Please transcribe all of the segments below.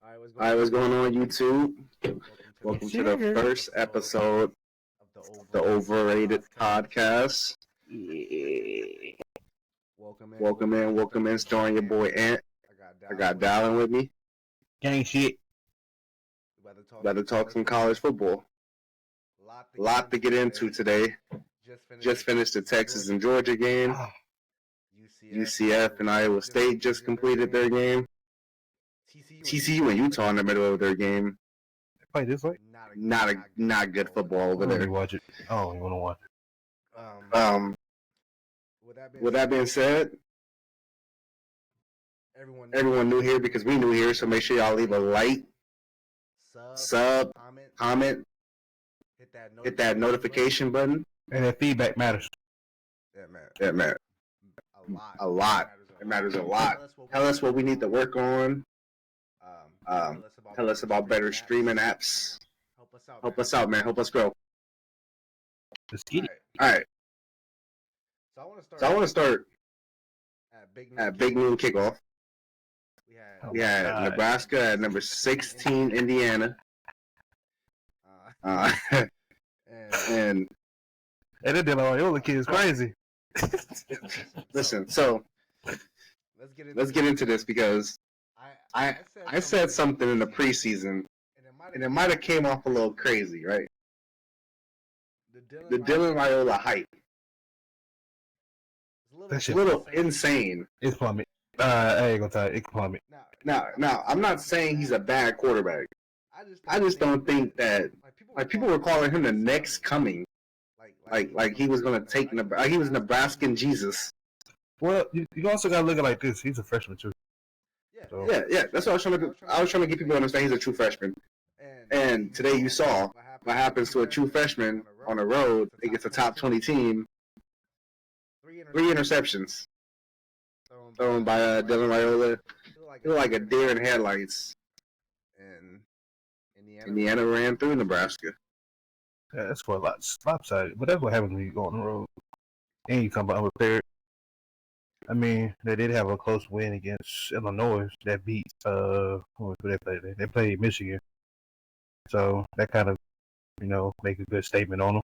All right, what's going on, YouTube? Welcome to the first episode of the Overrated podcast. Yeah. Welcome in. Starring your boy Ant. I got Dallin with me. Gang shit. About to talk some college football. A lot to get into today. Just finished the Texas and Georgia game. UCF and Iowa State just completed their game. TCU and Utah in the middle of their game. Play this way? Not good football over there. Watch it. I don't even want to watch it. With that being said, everyone new here because we new here, so make sure y'all leave a like, sub, comment, hit that notification button. And that feedback matters. That matters. A lot. It matters a lot. Tell us what we need to work on. Tell us about better streaming apps. Help us out, man. Help us grow. Let's get it. All right. So I want to start at Big Noon Kickoff. We had Nebraska at number 16, Indiana. And that Loyola kid is crazy. Listen, so let's get into this because I said something in the preseason, and it might have came off a little crazy, right? The Dylan Loyola hype. It's a little insane. It's plummet. I ain't gonna tell you, it's plummet. Now, I'm not saying he's a bad quarterback. I just don't think that people were calling him the next coming. Like he was gonna take he was Nebraskan Jesus. Well, you also gotta look at it like this. He's a freshman too. So. Yeah. That's what I was trying to do. I was trying to get people to understand he's a true freshman. And today you saw what happens to a true freshman on the road against a top 20 team. 3 interceptions thrown by Dylan Loyola. He was like a deer in headlights. And Indiana ran through Nebraska. Yeah, that's for a lot lopsided. But that's what happens when you go on the road. And you come about unprepared. I mean, they did have a close win against Illinois that beat who they played? They played Michigan. So that kind of, make a good statement on them.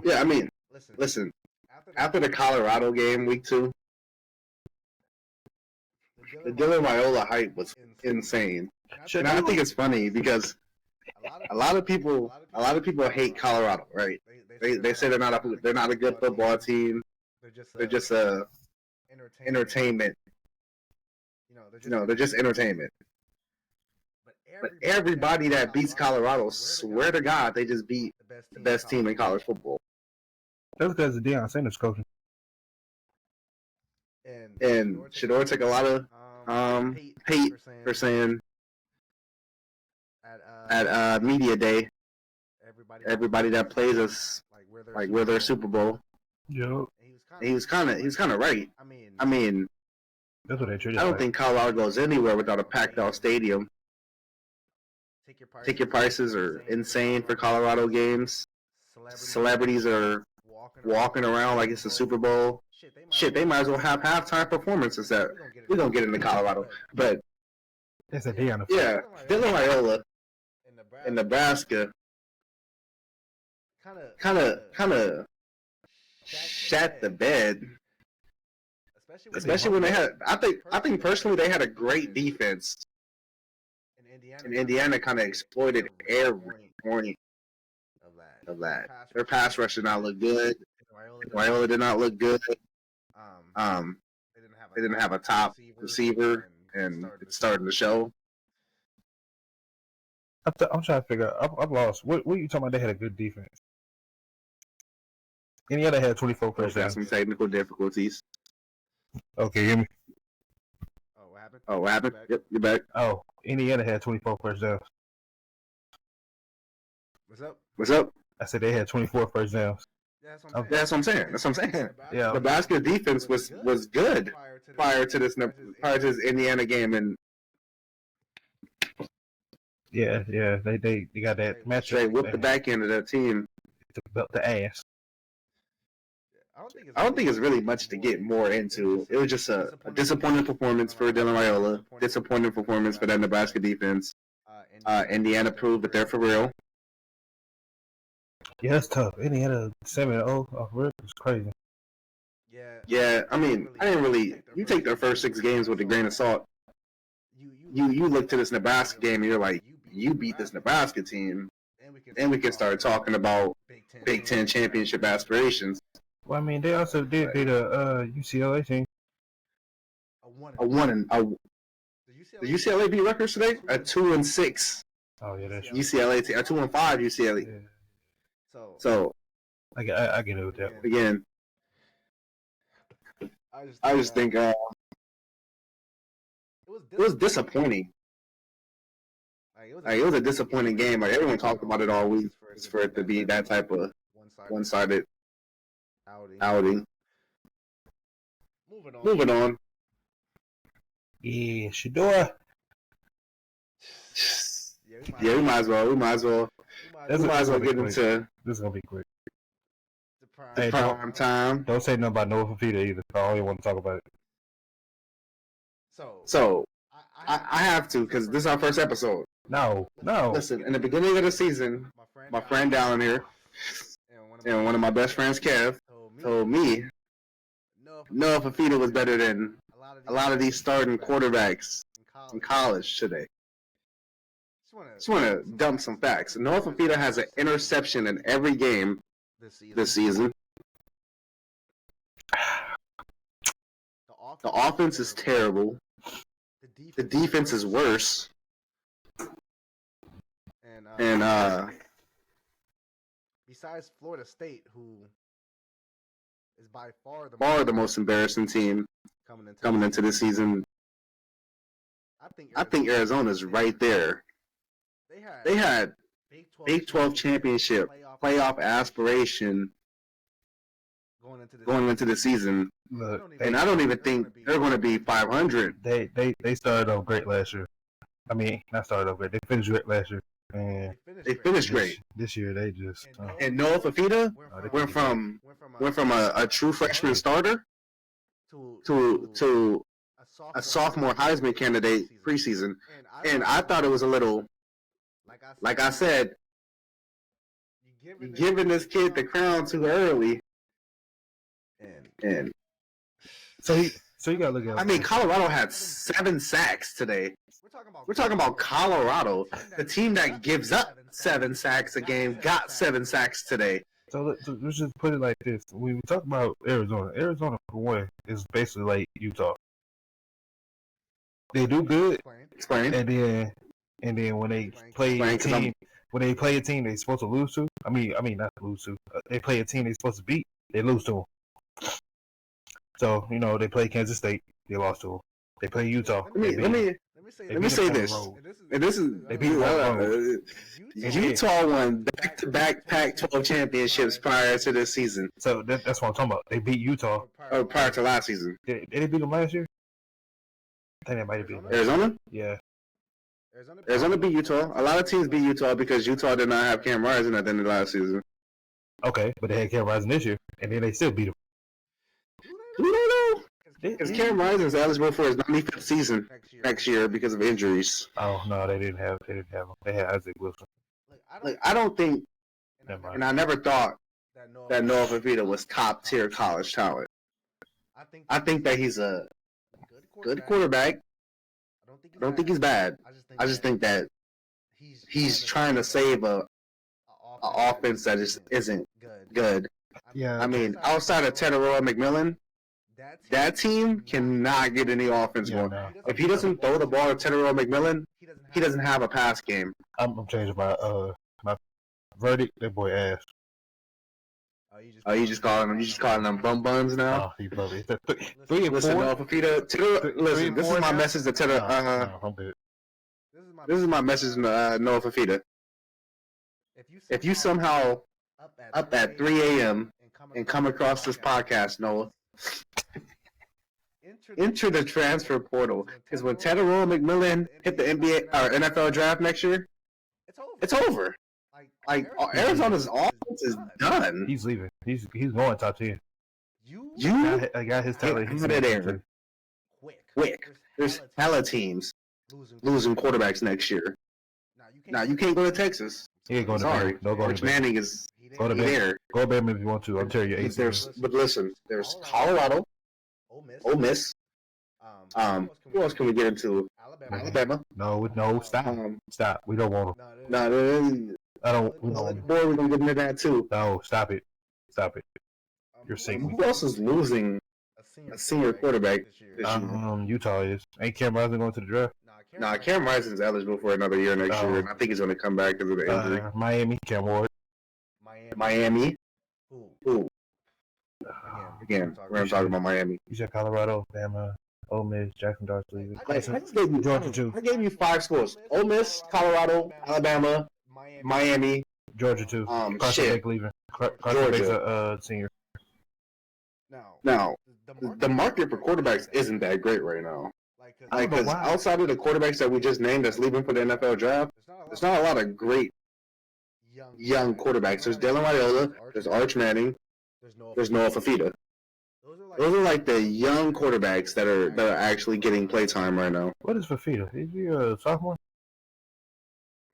Yeah, I mean, listen. After the Colorado game, week 2, the Dylan Loyola hype was insane. And I think it's funny because a lot of people hate Colorado, right? They say they're not a good football team. They're just entertainment. They're just entertainment. But everybody that beats Colorado, swear to God, they just beat the best team in college football. That's because of Deion Sanders coaching. And Shador took a lot of hate for saying at media day, everybody that plays us like we're their Super Bowl. Yep. He was kind of right. I mean, that's what they treated. I don't think Colorado goes anywhere without a packed out stadium. Ticket prices are insane for Colorado games. Celebrities are walking around like it's the Super Bowl. Shit, they might as well have halftime performances that we don't get into Colorado. But it's a Deion. Yeah, Dylan Loyola in Nebraska kind of shat the bed. Especially when they had, I think personally they had a great defense. And Indiana kind of exploited every point of that. Their pass rush did not look good. Loyola did not look good. They didn't have a top receiver, and it's starting to show. I'm trying to figure out. I've lost. What are you talking about? They had a good defense. Indiana had 24 first downs. Some technical difficulties. Okay, hear me? Oh, what happened? Yep, you're back. Oh, Indiana had 24 first downs. What's up? I said they had 24 first downs. That's what I'm saying. Yeah. Nebraska defense was good prior to this Indiana game, and yeah, they got that match. They whipped the back end of that team. Took the ass. I don't think it's really much to get more into. It was just a disappointing performance for Dylan Raiola, disappointing performance for that Nebraska defense. Indiana proved that they're for real. Yeah, that's tough. Indiana 7-0 off rip is crazy. Yeah, I mean, I didn't really. You take their first 6 games with a grain of salt. You look to this Nebraska game and you're like, you beat this Nebraska team, and we can start talking about Big Ten championship aspirations. Well, I mean, they also did beat a UCLA team. The UCLA beat Rutgers today? A 2-6. Oh yeah, that's UCLA team. A 2-5 UCLA. Yeah. So I get it with that. Again, I just think it was disappointing. It was a disappointing game. Like everyone talked about it all week, just for it to be that type of one-sided outing. Moving on. Yeah, Shador. Yeah, we might as well. We might as well get into. This is gonna be quick. Hey, prime time. Don't say nothing about Noah Fifita either. I only want to talk about it. So I have to, because this is our first episode. No. Listen, in the beginning of the season, my friend Dallin here, and one of my best friends, Kev, told me Noah Fifita was better than a lot of these starting quarterbacks in college today. Just want to dump some facts. Noah Fifita has an interception in every game this season. The offense is terrible. The defense is worse. And besides Florida State, who is by far the most embarrassing team coming into the season, I think Arizona's right there. They had Big 12 championship playoff aspiration going into the season. Look, And I don't even think they're going to be 500. They started off great last year. I mean, not started off great. They finished great last year. And They finished great. This year they just And Noah Fifita went from a true freshman starter to a sophomore Heisman candidate preseason. And I thought it was a little, like I said, you're giving this kid the crown too early. And so you gotta look at it. I mean, Colorado had 7 sacks today. We're talking about Colorado, the team that gives up 7 sacks a game, got 7 sacks today. So let's just put it like this: when we talk about Arizona for one is basically like Utah. They do good, Explain. and then when they play a team, they're supposed to lose to. I mean not lose to. They play a team they're supposed to beat, they lose to them. So they play Kansas State, they lost to them. They play Utah. Let me say this. And this is They beat Utah won back-to-back Pac-12 championships prior to this season. So that's what I'm talking about. They beat Utah. Or prior to last season. Did they beat them last year? I think they might have beat them. Arizona? Yeah. Arizona beat Utah. A lot of teams beat Utah because Utah did not have Cam Rising at the end of last season. Okay, but they had Cam Rising this year, and then they still beat them. We don't know. Because Cam Rising is eligible for his 95th season next year because of injuries. Oh no, they didn't have him. They had Isaac Wilson. Like, I don't think, Never mind. and I never thought that Noah Fifita was top-tier college talent. I think that he's a good quarterback. I don't think he's bad. I just think that he's trying to save a offense that just isn't good. Yeah. I mean, outside of Tedoroa McMillan, that team cannot get any offense going. No. If he doesn't throw the ball to Tedoroa McMillan, he doesn't have a pass game. I'm changing my verdict. That boy ass. Oh, you just calling them bum buns now? Oh, he love it. 3 and 4. Listen, Noah Fifita, listen, this is my message to Tedoroa. No, I'm good. This is my message to Noah Fifita. If you somehow up at 3 a.m. and come across this podcast, Noah, enter the transfer portal, because when Tedoroa McMillan hit the NBA or NFL draft next year, it's over. Like Arizona's offense is done. He's leaving. He's going top 10. I got his talent. He's there quick. There's hella teams losing quarterbacks next year. Now you can't go to Texas. He ain't going Sorry, to Bama. Arch Manning is go to there. Go to Bama if you want to. I'll tell you. But listen, there's Colorado, Ole Miss. Who else can we get into? Alabama. No, stop. Stop. We don't want them. No, I don't. We don't. Boy, we're gonna get into that too. No, stop it. You're sick. Who else is losing a senior quarterback this year? Utah is. Ain't Cam Rising going to the draft? Nah, Cam Rising's eligible for another year next year, and I think he's gonna come back because of the injury. Miami, Cam Ward. Miami. Who? Again, we're talking about Miami. You said Colorado, Bama, Ole Miss, Jackson Darsley. I just gave you Georgia too. I gave you 5 schools: Ole Miss, Colorado, Alabama, Miami, Georgia too. Carson Beck leaving. Carson Beck's a senior. Now, the market for quarterbacks isn't that great right now. Because outside of the quarterbacks that we just named that's leaving for the NFL draft, there's not a lot of great young quarterbacks. There's Dylan Raiola, there's Arch Manning, there's Noah Fifita. Those are like the young quarterbacks that are actually getting play time right now. What is Fifita? Is he a sophomore?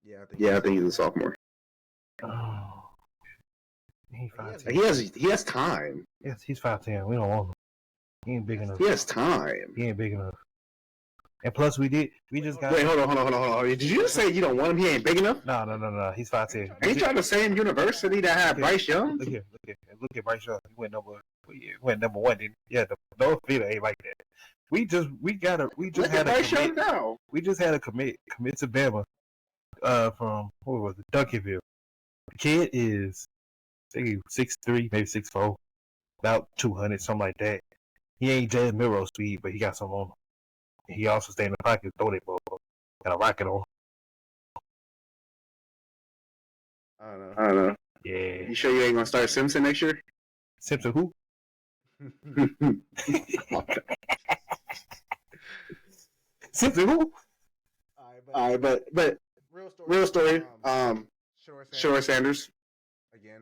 Yeah, I think he's a sophomore. Oh. He has time. Yes, he's 5'10". We don't want him. He ain't big enough. He has time. He ain't big enough. And plus, we just got. Wait, hold on. Did you just say you don't want him? He ain't big enough? No. He's 5'10". Ain't y'all the same university that had Bryce Young? Look at Bryce Young. He went number 1. Yeah, no Fifita ain't like that. We just had a commit. Now. We just had a commit to Bama. From what was it, Duncanville. The kid is, I think 6'3", maybe 6'4", about 200, something like that. He ain't Jalen Milroe speed, but he got some on him. He also stay in the pocket, throw that ball, got a rocket on. I don't know. Yeah. You sure you ain't gonna start Simpson next year? Simpson who? Simpson who? Alright, but real story. Shore Sanders.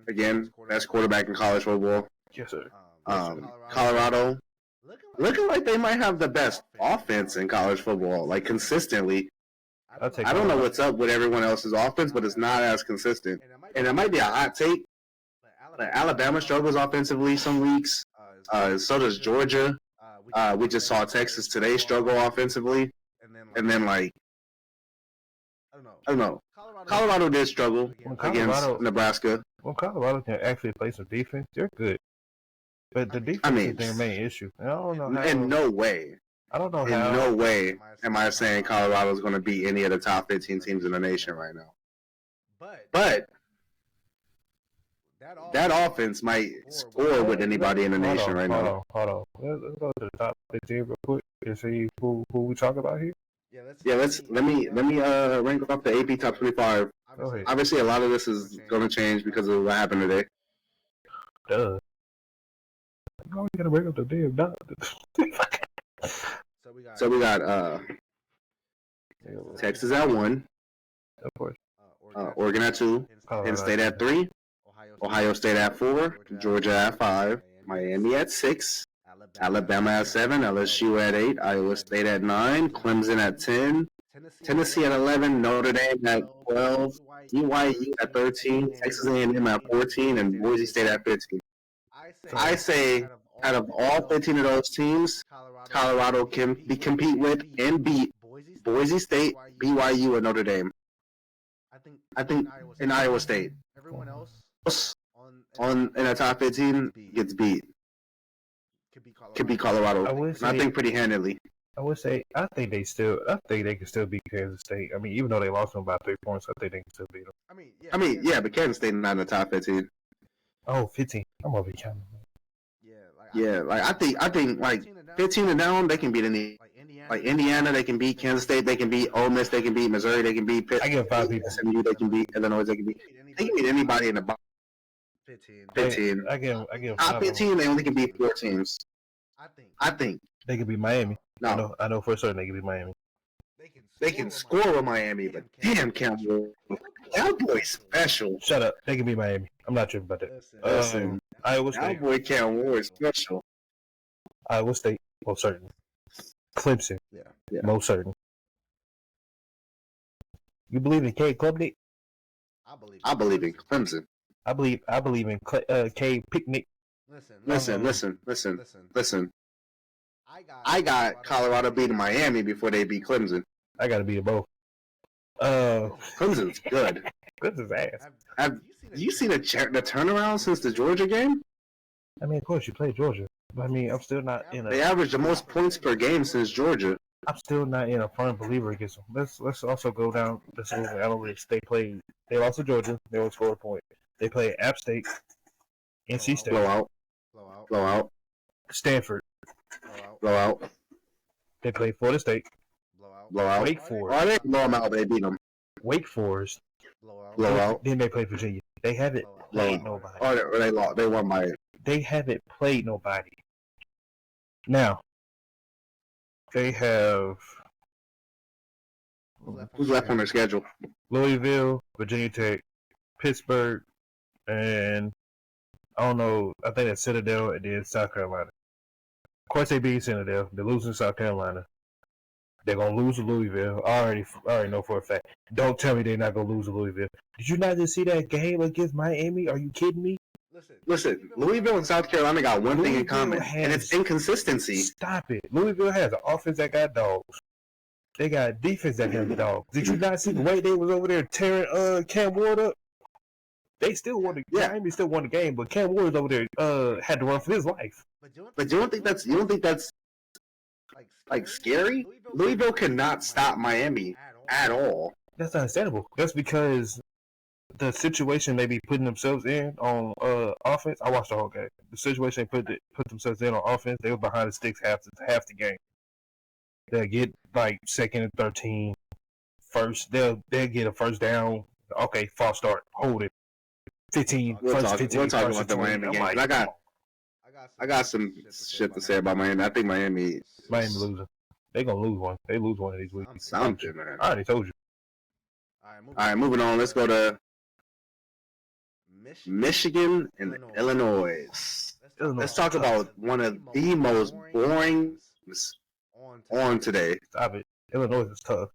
Again, best quarterback in college football. Yes, sir. Colorado. Looking like they might have the best offense in college football, like consistently. I don't know what's up with everyone else's offense, but it's not as consistent. And it might be a hot take, but Alabama struggles offensively some weeks. So does Georgia. We just saw Texas today struggle offensively. And then, like, I don't know. Colorado did struggle against Nebraska. Well, Colorado can actually play some defense. They're good. But the defense is their main issue. I don't know how. In no way. I don't know how. In no way am I saying Colorado's going to beat any of the top 15 teams in the nation right now. But that offense might score with anybody in the nation right now. Hold on. Let's go to the top 15 real quick and see who we talk about here. Yeah, let me rank off the AP top 25. Obviously, a lot of this is going to change because of what happened today. Duh. Oh, we gotta rank up the damn dot. So we got Texas at 1. Of course. Oregon at 2. Penn State at 3. Ohio State at 4. Georgia at 5. Miami at 6. Alabama at 7. LSU at 8. Iowa State at 9. Clemson at 10. Tennessee at 11. Notre Dame at 12. BYU at 13. Texas A&M at 14. And Boise State at 15. I say, out of all 15 of those teams, Colorado can compete with and beat Boise State, BYU, and Notre Dame. I think in Iowa State, everyone else in the top 15 gets beat. Could be Colorado. I think pretty handily. I would say I think they can still beat Kansas State. I mean, even though they lost them by 3 points, I think they can still beat them. I mean, yeah, but Kansas State not in the top 15. Oh, 15. I'm over counting. Yeah, like I think like 15 and down, they can beat any. Like Indiana, they can beat Kansas State, they can beat Ole Miss, they can beat Missouri, they can beat Pitt. I give 5 people. SMU, they can beat Illinois, they can beat anybody in the bottom 15. I give top 15. They only can beat 4 teams. I think they can beat Miami. No, I know for certain they can beat Miami. They can score with Miami, but damn, Cowboys special. Shut up. They can beat Miami. I'm not tripping about that. Iowa State. Cowboy Cam Ward special. Iowa State, most certain. Clemson, Yeah. most certain. You believe in K Klubnik? I believe in Clemson. I believe in K Picnic. Listen. I got Colorado beating Miami before they beat Clemson. I got to beat them both. Clemson's good. Clemson's ass. Have you seen the turnaround since the Georgia game? I mean, of course, you play Georgia. But I mean, I'm still not in a... They averaged the most points per game since Georgia. I'm still not in a firm believer against them. Let's also go down this over analytics. They lost to Georgia. They only scored a point. They played App State, NC State. Blowout. Stanford. Blowout. They played Florida State. Blowout. Wake Forest. Oh, they blow them out. They beat them. Wake Forest. Blowout. Then they played Virginia. They haven't played nobody. Oh, they lost. They won by... They haven't played nobody. Now, they have... Who's left on their schedule? Louisville, Virginia Tech, Pittsburgh, and I don't know. I think that's Citadel and then South Carolina. Of course, they beat Citadel. They're losing to South Carolina. They're gonna lose to Louisville. I already know for a fact. Don't tell me they're not gonna lose to Louisville. Did you not just see that game against Miami? Are you kidding me? Listen, Louisville and South Carolina got one thing in common, and it's inconsistency. Stop it. Louisville has an offense that got dogs. They got a defense that got dogs. Did you not see the way they was over there tearing Cam Ward up? They still won the game. Miami still won the game, but Cam Ward over there had to run for his life. But you don't think that's like scary? Louisville cannot stop Miami at all. That's understandable. That's because the situation they be putting themselves in on offense. I watched the whole game. The situation they put themselves in on offense, they were behind the sticks half the game. They'll get like second and 13, first. They'll get a first down. Okay, false start. Hold it. 15. We'll first talk 15. about First the Miami game. like, I got some shit to say about Miami. I think Miami losing. They gonna lose one. They lose one of these weeks. Something, man. I already told you. All right, moving on. Let's go to Michigan and Illinois. Let's talk about one of the most boring on today. Stop it. Illinois is tough.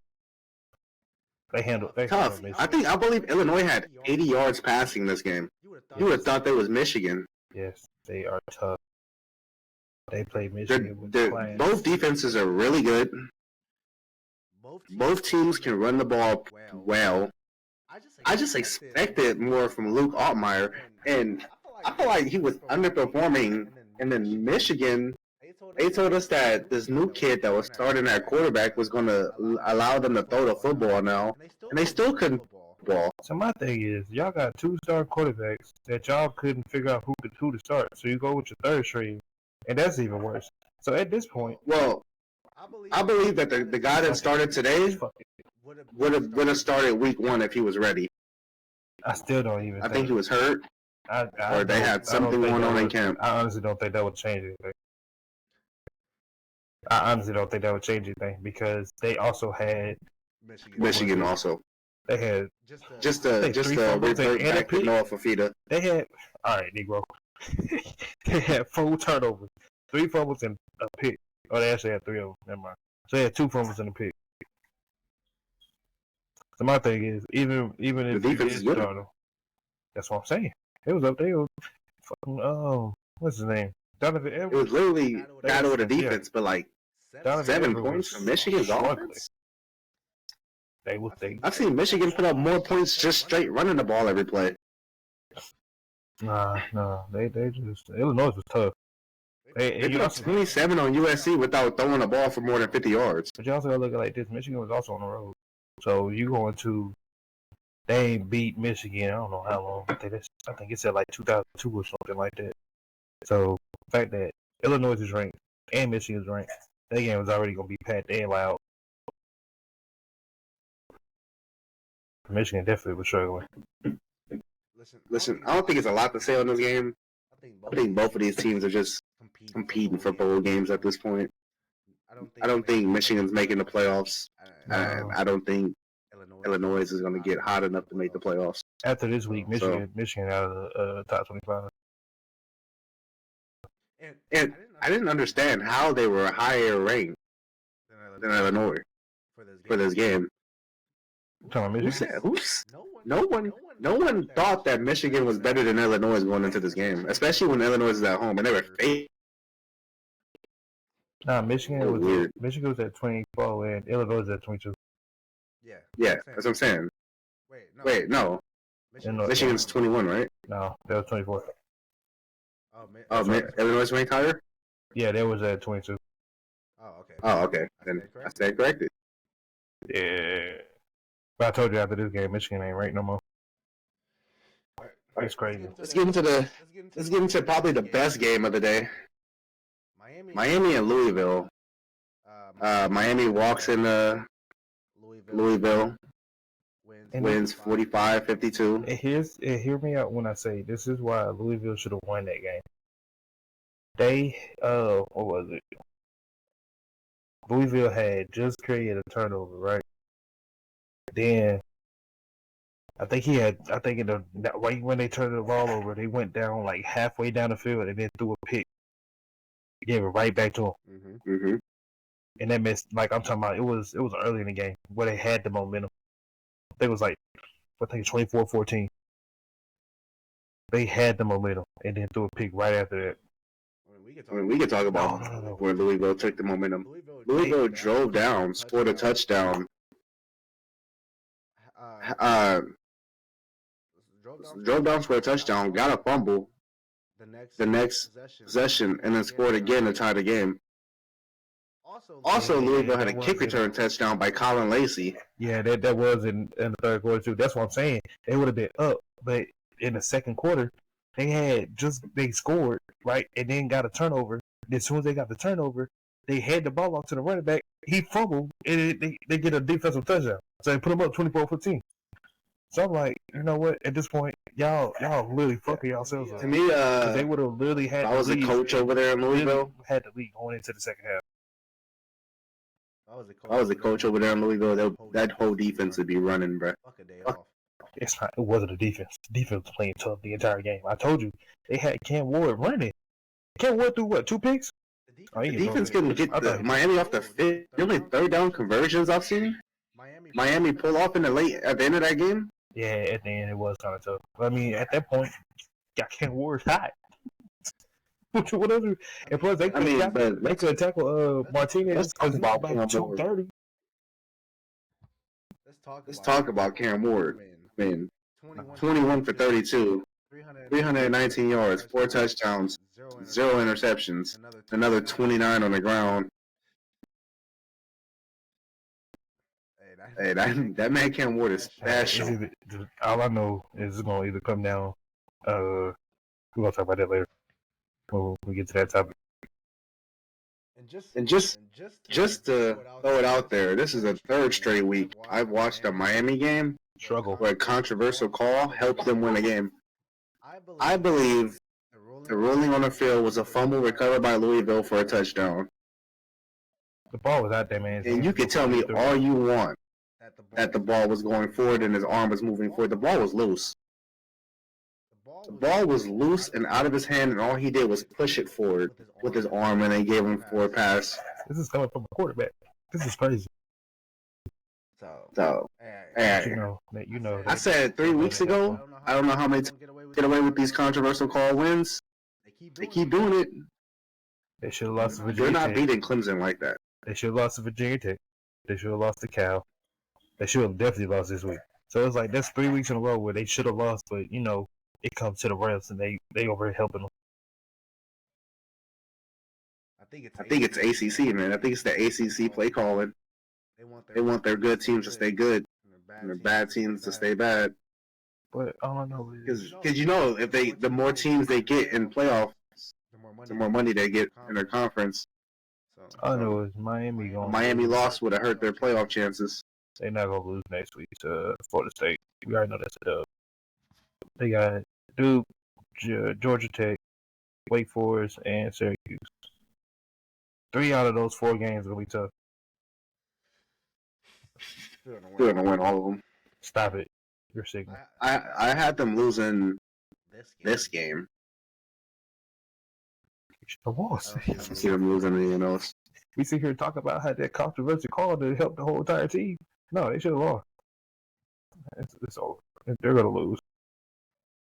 They handle tough. Michigan. I believe Illinois had 80 yards passing this game. You would have thought they was Michigan. Yes, they are tough. They play Michigan with class. Both defenses are really good. Both teams can run the ball well. I just expected more from Luke Altmaier, and I feel like he was underperforming. And then Michigan, they told us that this new kid that was starting at quarterback was going to allow them to throw the football now, and they still couldn't ball. So my thing is, y'all got two star quarterbacks that y'all couldn't figure out who to start. So you go with your third string, and that's even worse. So at this point, well, I believe that the guy that started today would have started week 1 if he was ready. I still don't even. I think he was hurt, or they had something going on in camp. I honestly don't think that would change anything. I honestly don't think that would change anything because they also had Michigan also. They had just a revert back to Noah Fifita. They had all right, Negro. They had 4 turnovers, 3 fumbles and a pick. Oh, they actually had 3 of them. Never mind. So they had 2 fumbles and a pick. So my thing is, even if the defense is good, that's what I'm saying. It was up there. Fucking what's his name? Donovan Edwards. It was literally battle with the defense, but like Donovan 7 Edwards points from Michigan's offense. They I've seen Michigan put up more points just straight running the ball every play. Nah. They just Illinois was tough. They put up 27 on USC without throwing the ball for more than 50 yards. But you also gotta look at it like this. Michigan was also on the road. So you going to they ain't beat Michigan, I don't know how long. I think it said like 2002 or something like that. So the fact that Illinois is ranked and Michigan is ranked, that game was already gonna be packed and loud. Michigan definitely was struggling. Listen, I don't think it's a lot to say on this game. I think both of these teams are just competing for bowl games at this point. I don't think Michigan's making the playoffs. I don't think Illinois is going to get hot enough to make the playoffs. After this week, Michigan out of the top 25. And I didn't understand how they were higher ranked than Illinois for this game. No one thought that Michigan was better than Illinois going into this game, especially when Illinois is at home and they were fake. Nah, Michigan was at 24 and Illinois was at 22. Yeah, that's what I'm saying. Wait, no. Michigan's 21, right? No, that was 24. Illinois ranked higher? Yeah, that was at 22. Oh, okay. Then I stand corrected. Yeah. But I told you after this game, Michigan ain't ranked no more. It's crazy. Let's get into probably the best game of the day. Miami and Louisville. Miami walks into Louisville, wins 45-52. And hear me out when I say this is why Louisville should have won that game. They, what was it? Louisville had just created a turnover, right? Then right when they turned the ball over, they went down like halfway down the field and then threw a pick. Gave it right back to them. Mm-hmm. And that missed, like I'm talking about, it was early in the game where they had the momentum. They was like, I think 24-14. They had the momentum and then threw a pick right after that. We could talk about where Louisville took the momentum. Louisville drove down, scored a touchdown. Drove down, scored a touchdown, got a fumble the next possession, and then scored again to tie the game. Also, Louisville had a kick return touchdown by Colin Lacey. Yeah, that was in the third quarter too. That's what I'm saying. They would have been up, but in the second quarter, they scored, right, and then got a turnover. And as soon as they got the turnover, they had the ball off to the running back. He fumbled, and they get a defensive touchdown. So they put them up 24-14. So I'm like, you know what? At this point, y'all really fucking yourselves up. To me, they would have literally had. I was a coach over there in Louisville. Had the lead going into the second half. I was a coach over there in Louisville. That whole defense would be running, bro. It wasn't a defense. The defense was playing tough the entire game. I told you they had Cam Ward running. Cam Ward threw what? 2 picks? The defense couldn't get Miami off the fit. The only third down conversions I've seen. Miami pull off at the end of that game. Yeah, at the end it was kind of tough. I mean, at that point, got Cam Ward hot. Whatever. And plus, they could tackle Martinez about 230. Let's talk about Cam Ward. Man, 21 for 32, 319 yards, 4 touchdowns, 0 interceptions, another 29 on the ground. Hey, that man Cam Ward is special. All I know is it's going to either come down. We're going to talk about that later when we get to that topic. And just to throw it out there, this is the 3rd straight week I've watched a Miami game where a controversial call helped them win a game. I believe the ruling on the field was a fumble recovered by Louisville for a touchdown. The ball was out there, man. And you can tell me all you want that the ball was going forward and his arm was moving forward. The ball was loose. The ball was loose and out of his hand, and all he did was push it forward with his arm, and they gave him a forward pass. This is coming from a quarterback. This is crazy. So, you know. I said 3 weeks ago, I don't know how many get away with these controversial call wins. They keep doing it. They should have lost to Virginia They're Tech. not beating Clemson like that. They should have lost to Virginia Tech. They should have lost to Cal. They should have definitely lost this week. So it's like that's 3 weeks in a row where they should have lost, but it comes to the refs and they over here helping them. I think it's ACC, man. I think it's the ACC play calling. They want their good teams to stay good and their bad teams to stay bad. But all I know is because if the more teams they get in playoffs, the more money they get in their conference. All I know is Miami loss would have hurt their playoff chances. They're not gonna lose next week to Florida State. We already know that's a dub. They got Duke, Georgia Tech, Wake Forest, and Syracuse. 3 out of those 4 games will be tough. Still gonna win all of them. Stop it. You're sick. I had them losing this game. should have lost. I see them losing anything else. We sit here and talk about how that controversial call to help the whole entire team. No, they should have lost. It's over. They're gonna lose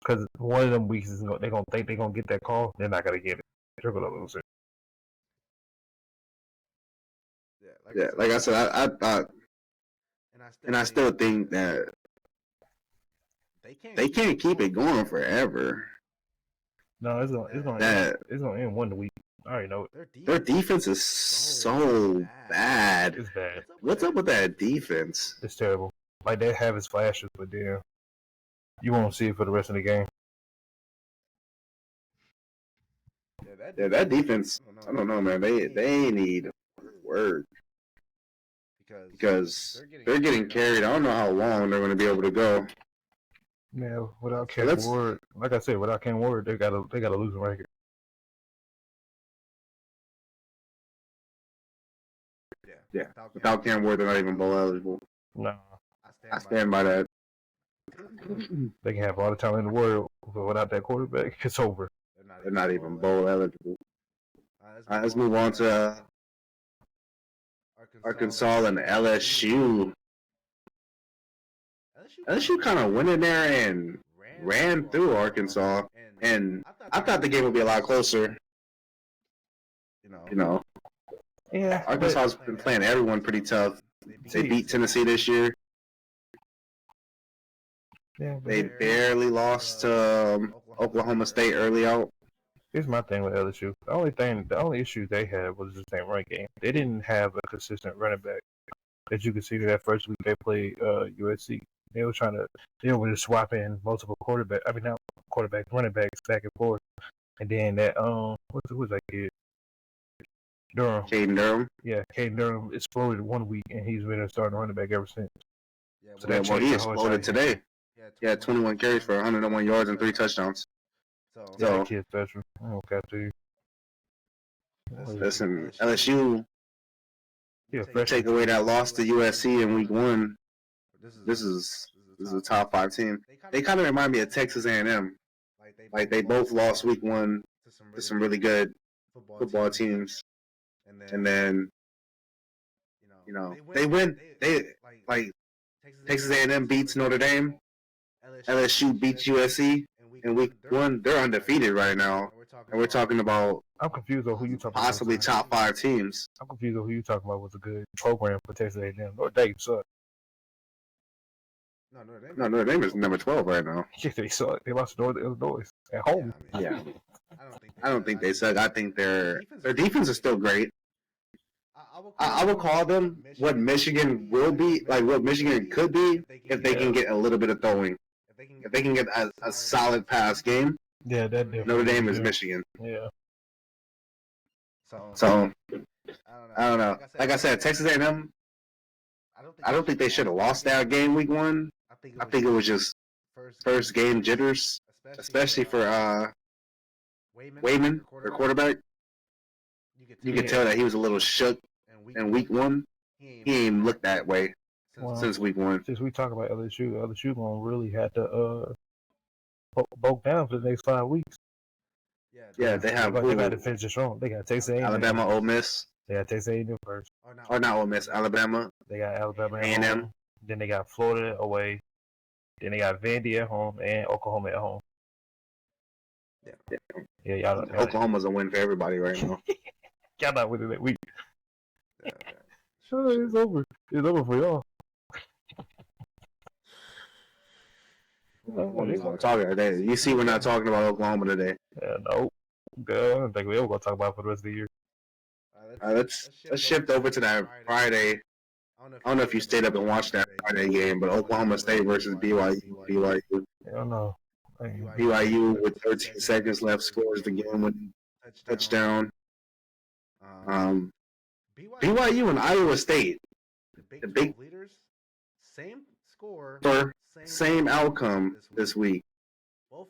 because one of them weeks is they're gonna think they're gonna get that call. They're not gonna get it. They're gonna lose it. Yeah, like I said, I thought, and I still think that they can't keep it going forever. No, it's gonna end one week. I already know it. Their defense is so bad. It's bad. What's up with that defense? It's terrible. Like they have its flashes, but then you won't see it for the rest of the game. Yeah, that defense. I don't know, man. They need work because they're getting carried. I don't know how long they're going to be able to go. Yeah, without Cam Ward, like I said, without Cam Ward, they got a losing record. Yeah, without Cam Ward, they're not even bowl eligible. No, I stand by that. They can have all the talent in the world, but without that quarterback, it's over. They're not even bowl eligible. Let's move on to Arkansas and LSU. LSU kind of went in there and ran through Arkansas, and I thought the game would be a lot closer. You know, yeah. Arkansas's been playing everyone pretty tough. They beat Tennessee this year. Yeah, they barely lost to Oklahoma State early out. Here's my thing with LSU. The only issue they had was just that run game. They didn't have a consistent running back. As you can see, that first week they played USC. They were just swapping multiple running backs back and forth. And then that who's that kid? Durham. Caden Durham. Yeah, Caden Durham exploded 1 week, and he's been a starting running back ever since. So he exploded today. Yeah, 21 carries for 101 yards and 3 touchdowns. So that kid's special. I don't care to you. Listen, LSU. Take away that loss to USC in week 1. This is a top 5 team. They kind of remind me of Texas A&M. Like they both lost week 1 to some really good football teams, and then they win. They like Texas A&M beats Notre Dame. LSU beats USC. In week 1, they're undefeated right now, and we're talking about. I'm confused on who you talking about. Possibly top 5 teams. I'm confused on who you talking about was a good program for Texas A&M. Notre Dame sucked. No, Notre Dame is number 12 right now. Yeah, they suck. They lost to Northern Illinois at home. Yeah. I don't think they suck. I think their defense is still great. I would call them what Michigan will be, like what Michigan could be, if they can get a little bit of throwing. If they can get a solid pass game. Yeah, that Notre Dame is Michigan. Yeah. So I don't know. Like I said, Texas A&M. I don't think they should have lost that game week 1. I think it was just first game jitters, especially for Wayman, their quarterback. You could tell that he was a little shook in week 1. He ain't looked that way since week 1. Since we talk about LSU gonna really have to bulk down for the next 5 weeks. Yeah, they have. They got to finish it strong. They got Texas A&M. Alabama, Ole Miss. They got Texas A&M first. Or not Ole Miss, Alabama. They got Alabama at A&M. home. Then they got Florida away. Then they got Vandy at home and Oklahoma at home. Yeah, y'all. Oklahoma's a win for everybody right now. Y'all not winning that week. Sure, it's over. It's over for y'all. You see, we're not talking about Oklahoma today. Yeah, no. I don't think we ever gonna talk about it for the rest of the year. Let's shift over to that Friday. I don't know if you stayed up and watched that Friday game, but Oklahoma State versus BYU. Hell no. BYU with 13 seconds left scores the game-winning touchdown. BYU and Iowa State, the big leaders, same score, same outcome this week.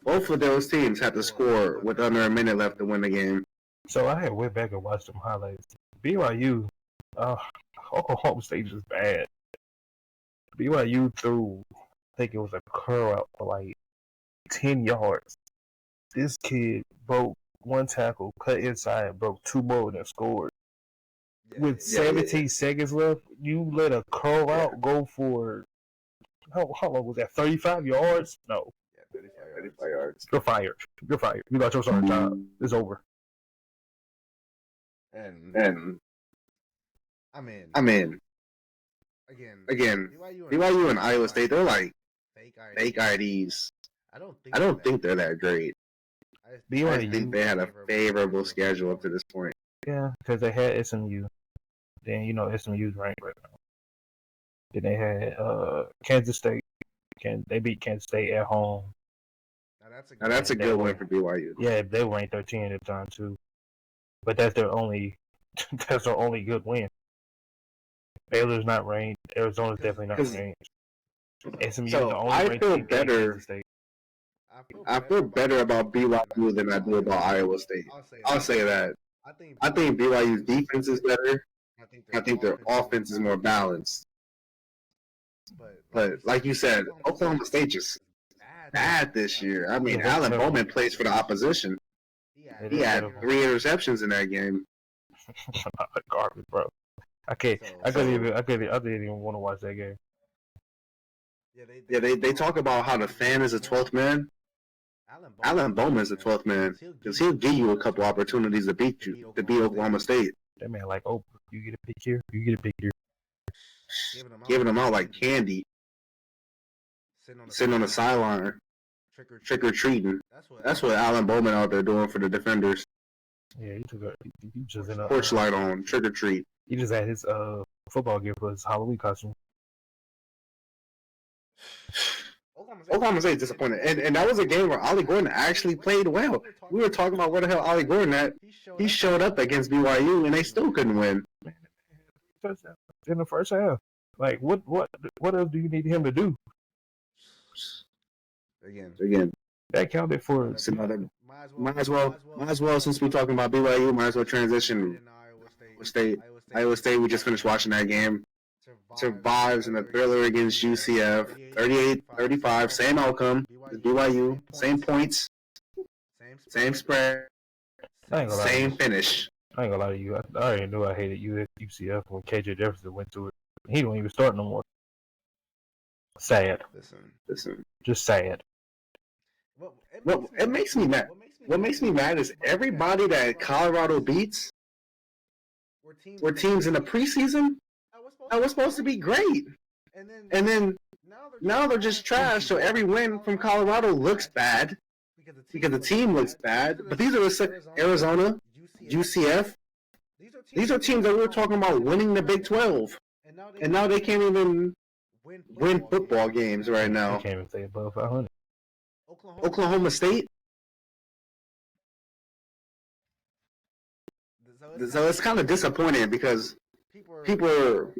Both of those teams had to score with under a minute left to win the game. So I had went back and watched them highlights. BYU, Oklahoma State is bad. BYU threw, I think it was a curl out for like 10 yards. This kid broke one tackle, cut inside, broke 2 more, and then scored. With 17 seconds left, you let a curl out go for how long was that? 35 yards? No. 35 yards. You're fired. You got your starting job. It's over. And I mean, again, BYU and Iowa State, they're like fake IDs. I don't think they're that great. I think they had a favorable schedule up to this point. Yeah, because they had SMU. Then SMU's ranked right now. Then they had Kansas State. They beat Kansas State at home. Now that's a good win for BYU. Yeah, they were ranked 13 at the time too. But that's their only good win. Baylor's not ranked. Arizona's definitely not ranked. SMU so is the only I ranked feel team better. I feel better about BYU than I do about Iowa State. I'll say that. I think BYU's defense is better. I think their offense is more balanced. But like you said, Oklahoma State just bad this year. I mean, Alan Bowman plays for the opposition. He had 3 interceptions in that game. Garbage, bro. I didn't even want to watch that game. Yeah, they talk about how the fan is a 12th man. Alan Bowman is the 12th man because he'll give you a couple opportunities to beat Oklahoma State. That man like, oh, you get a pick here, you get a pick here. Giving them out like candy. Sitting on the sideline, trick or treating. That's what Alan Bowman out there doing for the defenders. Yeah, he just in a porch light on, trick or treat. He just had his football gear for his Halloween costume. Oklahoma State disappointed, and that was a game where Ollie Gordon actually played well. We were talking about where the hell Ollie Gordon at. He showed up against BYU, and they still couldn't win. In the first half, like what else do you need him to do? Again, that counted for might as well since we're talking about BYU, might as well transition. Iowa State. We just finished watching that game. Survives in a thriller against UCF, 38-35, same outcome as BYU, same points, same spread, same finish. I ain't gonna lie to you. I already knew I hated UCF when KJ Jefferson went to it. He don't even start no more. Sad. Listen. Just sad. Well, it makes me mad. What makes me mad is everybody that Colorado beats were teams in the preseason that was supposed to be great. And then now they're just trash, so every win from Colorado looks bad because the team looks bad. But these are Arizona, UCF. These are teams that we were talking about winning the Big 12. And now they can't even win football games right now. They can't even stay above 500. Oklahoma State. So it's kind of disappointing because people are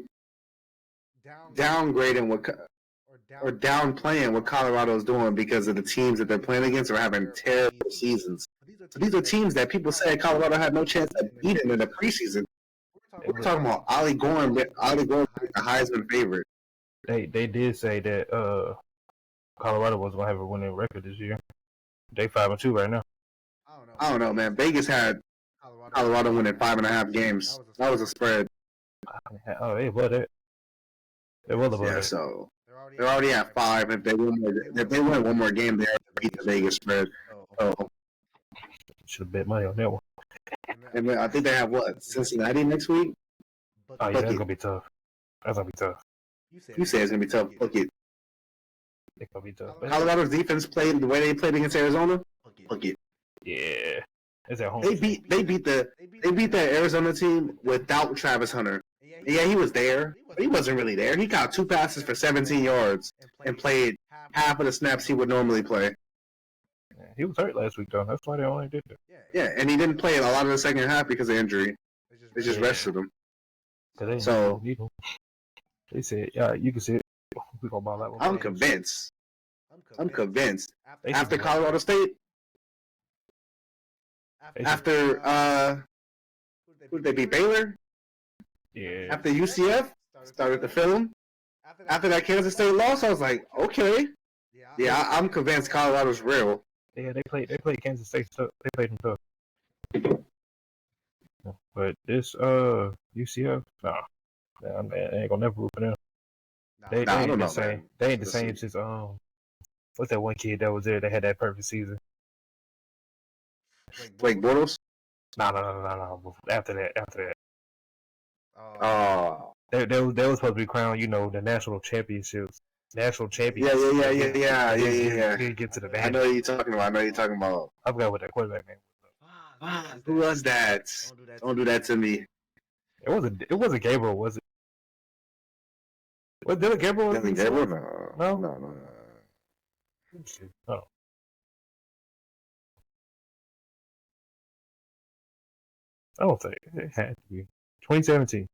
downgrading or downplaying what Colorado's doing because of the teams that they're playing against are having terrible seasons. So these are teams that people said Colorado had no chance of beating in the preseason. We're talking about Ollie Gordon being the Heisman favorite. They did say that Colorado was gonna have a winning record this year. They 5-2 right now. I don't know, man. Vegas had Colorado winning 5.5 games. That was a spread. Oh, they were it. They were yeah, so they're already at 5. If they win one more game, they beat the Vegas spread. So should have bet money on that one. And I think they have Cincinnati next week. Oh yeah, that's gonna be tough. That's gonna be tough. You say it's gonna be tough. Look it. It's gonna be tough. Colorado's defense played the way they played against Arizona. Look it. Yeah. It's at home. They beat the Arizona team without Travis Hunter. Yeah, he was there, but he wasn't really there. He got 2 passes for 17 yards and played half of the snaps he would normally play. Yeah, he was hurt last week, though. That's why they only did it. Yeah, and he didn't play a lot of the second half because of injury. They just rested him. So they said, "Yeah, you can see it. We gonna buy that one." I'm convinced. After Colorado State, after who did they beat? Baylor. Yeah. After UCF started the film. After that Kansas State loss, I was like, okay. Yeah, I'm convinced Colorado's real. Yeah, they played Kansas State. So they played them tough. But this UCF, nah, man, ain't gonna never root for them. They I ain't don't the know, same. man. They ain't the same since what's that one kid that was there that had that perfect season? Blake Bortles? No. After that. Oh. They was supposed to be crowned, the national championships. National champions. Yeah. Didn't get to the I know what you're talking about. I forgot what that quarterback name Ah, who was that? Don't do that to me. was. It wasn't Gabriel, was it? Was Dylan Gabriel? Dylan Gabriel? No. Oh. I don't think it had to be 2017.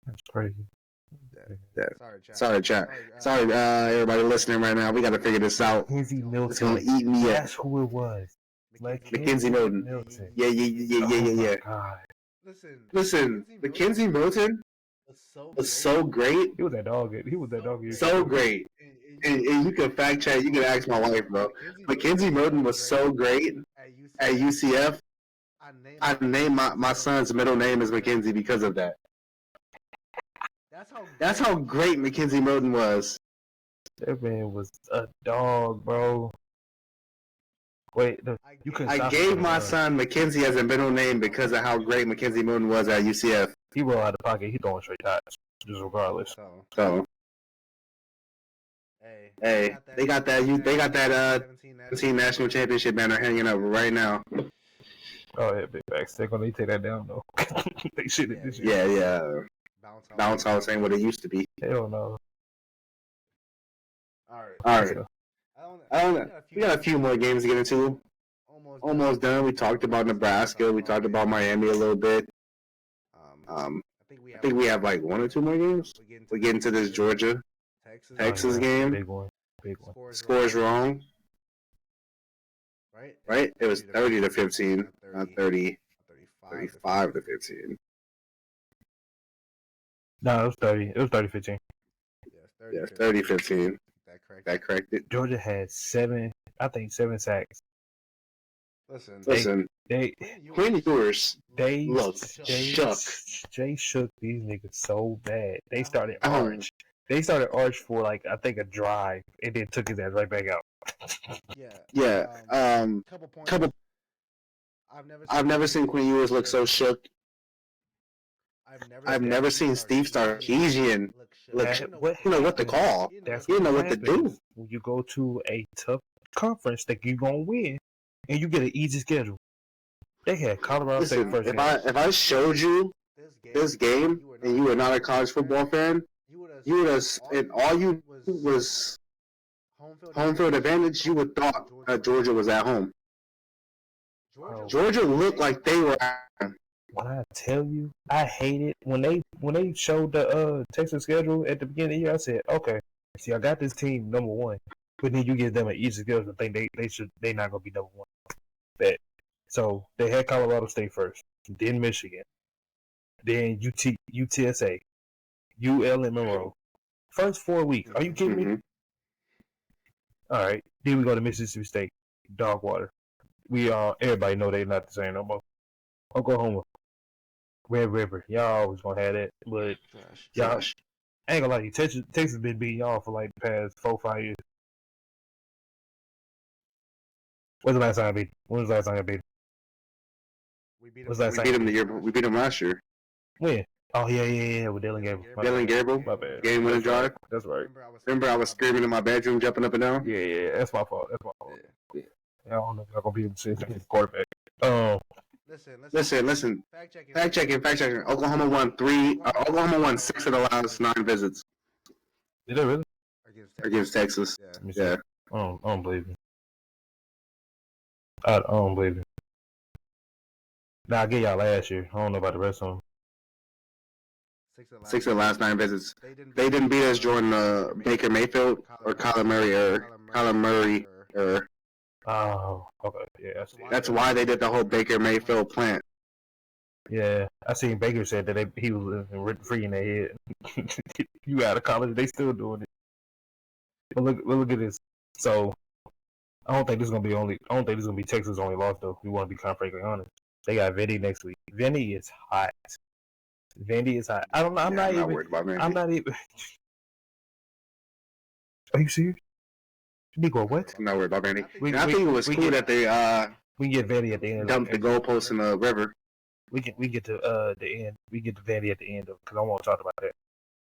That's crazy. Yeah. Sorry, chat. Sorry, everybody listening right now. We got to figure this out. Mackenzie Milton. It's gonna eat me up. That's who it was. Mackenzie Milton. Yeah. God. Listen, Mackenzie Milton was so great. He was that dog. He was that dog. So great. And you can fact check. You can ask my wife, bro. Mackenzie Milton was so great at UCF. I named my son's middle name is Mackenzie because of that. That's how great Mackenzie Milton was. That man was a dog, bro. Wait, you can. I gave my son Mackenzie as a middle name because of how great Mackenzie Milton was at UCF. He rolled out of pocket. He throwing straight shots, just regardless. So, hey, they got that 17 national championship banner hanging up right now. Oh yeah, big facts. They're gonna take that down though. They should have this year. Yeah. Bounce House ain't what it used to be. Hell no. All right. I don't know. We got a few more games to get into. Almost done. We talked about Nebraska. We talked about Miami a little bit. I think we have like one or two more games. We get into this Georgia Texas game. Big one. Scores wrong. Right? It was 30-15, not 35-15. No, it was 30. It was 30-15. Yes, 30-15. That corrected. Georgia had 7 sacks. Listen. Quinn Ewers looked shook. They shook these niggas so bad. They started Arch. They started Arch for like I think a drive, and then took his ass right back out. Yeah. Couple. I've never seen Quinn Ewers look so shook. I've never seen Steve Sarkisian look. You know what to call. You know what to do. When you go to a tough conference that you're gonna win, and you get an easy schedule. They had Colorado State first. If I showed you this game and you were not a college football fan, you would have, and all you was home field advantage. You would thought Georgia was at home. Georgia looked like they were at home. When I tell you, I hate it when they showed the Texas schedule at the beginning of the year. I said, okay, see, I got this team number one, but then you give them an easy schedule. I think they not gonna be number one. Bet. So they had Colorado State first, then Michigan, then UTSA, UL and Monroe. First 4 weeks. Are you kidding me? All right. Then we go to Mississippi State, Dogwater. Everybody know they're not the same no more. Oklahoma, Red River. Y'all always gonna have that, but y'all I ain't gonna lie to you. Texas been beating y'all for like the past 4-5 years. When's the last time I beat? When was the last time I beat? We beat them the year. We beat them last year. When? Oh yeah, with Dylan Gabriel. Dylan Gabriel. My bad. Game winning drive. That's right. Remember, I was screaming in my bedroom, jumping up and down. Yeah. That's my fault. Yeah. I don't know if y'all gonna be able to see the quarterback. Listen. Fact checking. Oklahoma won 6 of the last 9 visits. Did they really? Against Texas. Yeah. I don't believe it. I don't believe it. Nah, I get y'all last year. I don't know about the rest of them. 6 of the last 9 visits. They didn't beat us during Baker Mayfield or Kyler Murray. Oh, okay. Yeah, I see. That's why they did the whole Baker Mayfield plant. Yeah, I seen Baker said that he was living free in their head. You out of college, they still doing it. But look at this. So, I don't think this is gonna be Texas' only loss though. We want to be frankly honest. They got Vandy next week. Vandy is hot. I don't know. I'm not worried about Vandy. I'm not even. Are you serious? Nico, what? I'm not worried about Vandy. I think it was cool that they we get Vandy at the end. Dumped the goalposts in the river. We get to the end. We get to Vandy at the end because I want to talk about that.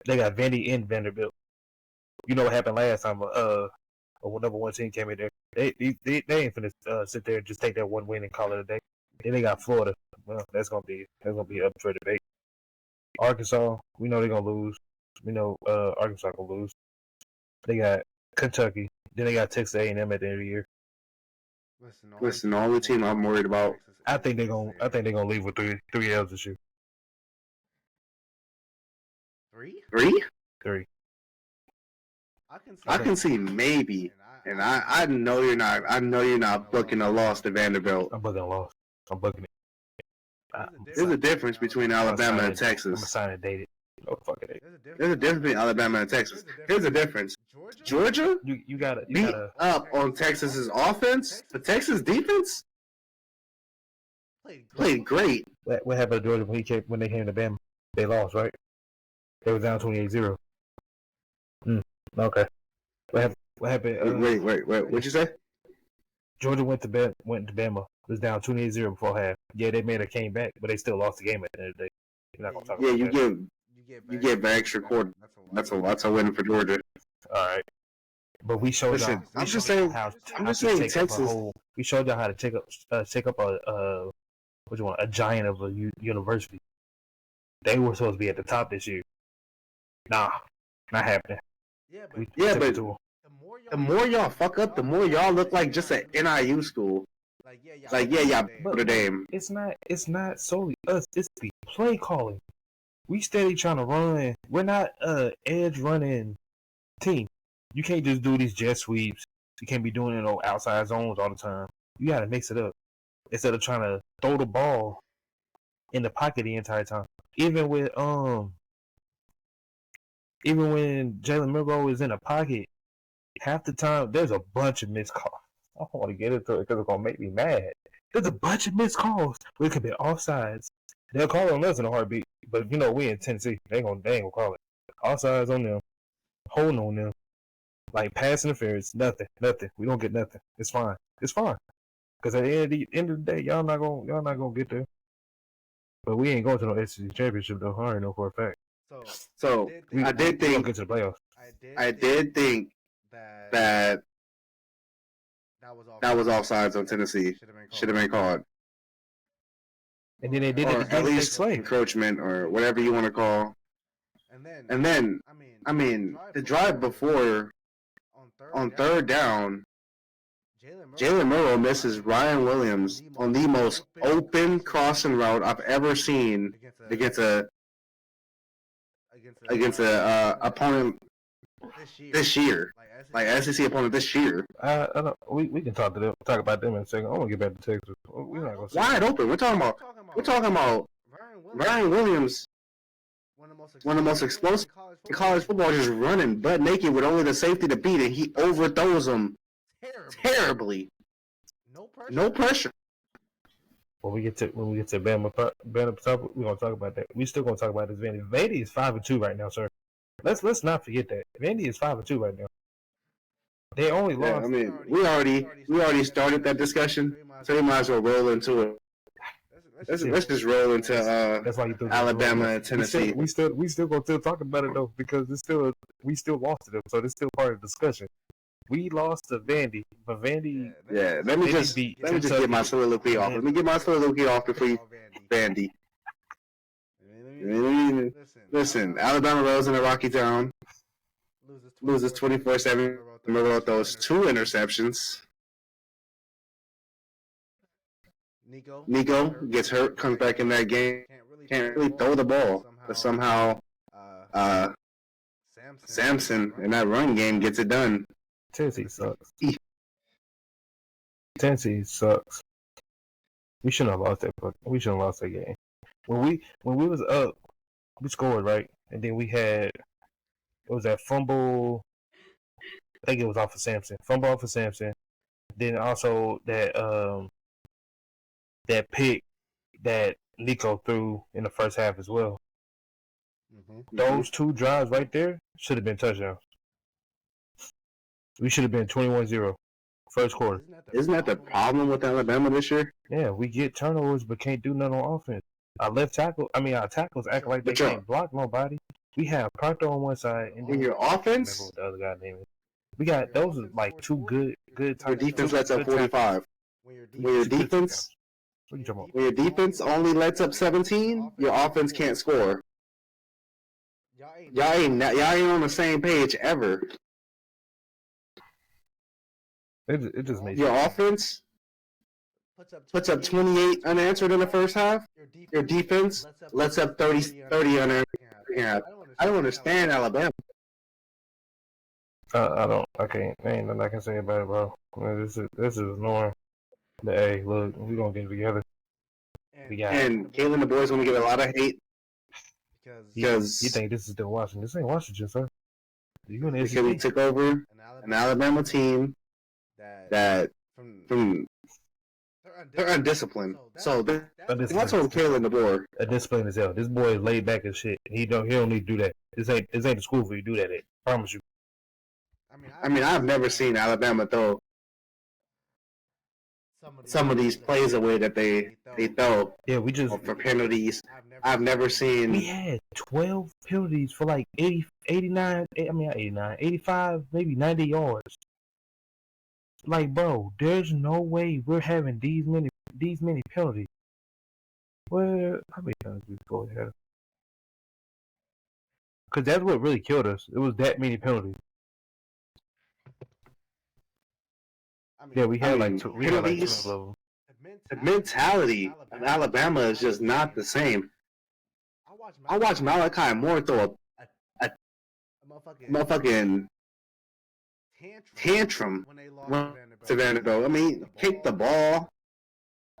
They got Vandy and Vanderbilt. You know what happened last time? A number one team came in there. They ain't finna sit there and just take that one win and call it a day. Then they got Florida. Well, that's gonna be up for debate. Arkansas, we know they're gonna lose. We know Arkansas gonna lose. They got Kentucky. Then they got Texas A&M at the end of the year. Listen, the only team I'm worried about. I think they're gonna leave with three L's this year. Three. I can see maybe, and I know you're not. I know you're not booking a loss to Vanderbilt. I'm booking a loss. I'm booking it. There's a difference between Alabama and Texas. I'm gonna sign and date it. Oh, fuck it. There's a difference between Alabama and Texas. Here's the difference. Georgia, you gotta beat up on Texas's offense, but Texas defense played great. What happened to Georgia when they came to Bama? They lost, right? They were down 28-0. Okay. What happened? Wait. What'd you say? Georgia went to Bama. Was down 28-0 before half. Yeah, they may have came back, but they still lost the game at the end of the day. You're not gonna talk about that. You get an extra quarter. That's a win for Georgia. All right. But we showed y'all. I'm just saying Texas. We showed y'all how to take up a giant of a university. They were supposed to be at the top this year. Nah, not happening. But the more y'all fuck up, the more y'all look like just an NIU school. Y'all Notre Dame. It's not solely us. It's the play calling. We steady trying to run. We're not edge running team. You can't just do these jet sweeps. You can't be doing it on outside zones all the time. You got to mix it up instead of trying to throw the ball in the pocket the entire time. Even when Jalen Milroe is in a pocket, half the time there's a bunch of missed calls. I don't want to get into it because it's gonna make me mad. There's a bunch of missed calls. We could be offsides. They'll call it on us in a heartbeat, but you know we in Tennessee. They ain't gonna call it. Offsides on them, holding on them, like pass interference. Nothing. We don't get nothing. It's fine. Because at the end of the day, y'all not gonna get there. But we ain't going to no SEC championship though. I already know for a fact. So I did think get to the playoffs. I did think that was offsides on Tennessee. Should have been called. And then they did or it at least encroachment or whatever you want to call. And then I mean the drive before on third down, Jalen Milroe misses Ryan Williams on the most open crossing route I've ever seen against a opponent this year, like SEC opponent this year. I don't, we can talk about them in a second. I want to get back to Texas. We're not gonna wide open. We're talking about Ryan Williams, one of the most explosive in college football, just running butt naked with only the safety to beat it. He overthrows him terribly. No pressure. When we get to Bama top, we're gonna talk about that. We still gonna talk about this Vandy. Vandy is 5-2 right now, sir. Let's not forget that Vandy is 5-2 right now. They only lost. I mean, we already started that discussion, so we might as well roll into it. Let's just roll into that's why you Alabama and Tennessee. We still gonna talk about it though because we still lost to them, so it's still part of the discussion. We lost to Vandy, but Vandy. Yeah, let me just get my soliloquy off. Let me get my soliloquy off before you Vandy. Listen, Alabama rolls in a rocky town, loses 24-7. Milroe throws 2 interceptions. Nico gets hurt, comes back in that game, can't really throw the ball, but somehow Samson in that run game gets it done. Tennessee sucks. We shouldn't have lost that. We shouldn't have lost that game. When we was up, we scored right, and then we had it was that fumble. I think it was off of Samson. Fumble off of Samson. then also that pick that Nico threw in the first half as well. Those two drives right there should have been touchdowns. We should have been 21-0 first quarter. Isn't that the problem with Alabama this year? Yeah, we get turnovers but can't do nothing on offense. Our tackles act like they can't block nobody. We have Proctor on one side and in your offense. What the other guy name is. We got those are like two good. Your defense lets up 45. When your defense only lets up 17, your offense can't score. Y'all ain't on the same page ever. It just makes your offense puts up 28 unanswered in the first half. Your defense lets up 30 unanswered. I don't understand Alabama. I can't. Ain't nothing I can say about it, bro. This is annoying. But hey, look, we gonna get it together. And Kalen and the boys gonna get a lot of hate because you think this is still Washington. This ain't Washington, sir. Because he took over an Alabama team that they're undisciplined. So that's on Kalen the board. Undisciplined as hell. This boy is laid back as shit. He don't need to do that. This ain't the school for you to do that at. Promise you. I mean, I've never seen Alabama throw some of these plays away that they throw. Yeah, we just for penalties. I've never seen. We had 12 penalties for like 85, maybe 90 yards. Like, bro, there's no way we're having these many penalties. Well, how many times did we go ahead? Because that's what really killed us. It was that many penalties. Yeah, we had like 2 of them. The mentality of Alabama is just not the same. I watched Malachi Moore throw a motherfucking tantrum to Vanderbilt. I mean, kick the ball.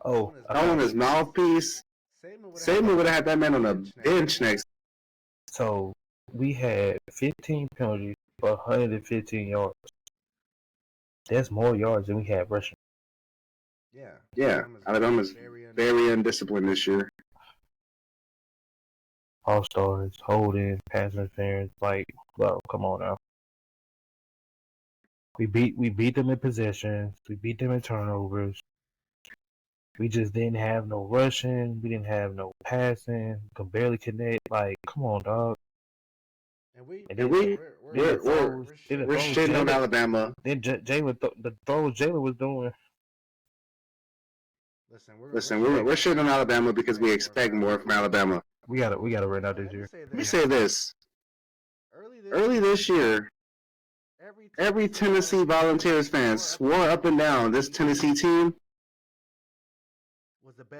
Throwing his mouthpiece. Saban would have had that man on the bench next. So we had 15 penalties for 115 yards. That's more yards than we had rushing. Yeah. Alabama's very undisciplined this year. All-stars, holding, pass interference, like, bro, come on now. We beat them in possessions. We beat them in turnovers. We just didn't have no rushing. We didn't have no passing. Could barely connect. Like, come on, dog. We're shitting on Alabama. Then Jalen, the throws Jalen was doing. Listen, we're shitting on Alabama because we expect more from Alabama. We gotta run out this year. Let me say this. Early this year, every Tennessee Volunteers fan swore up and down this Tennessee team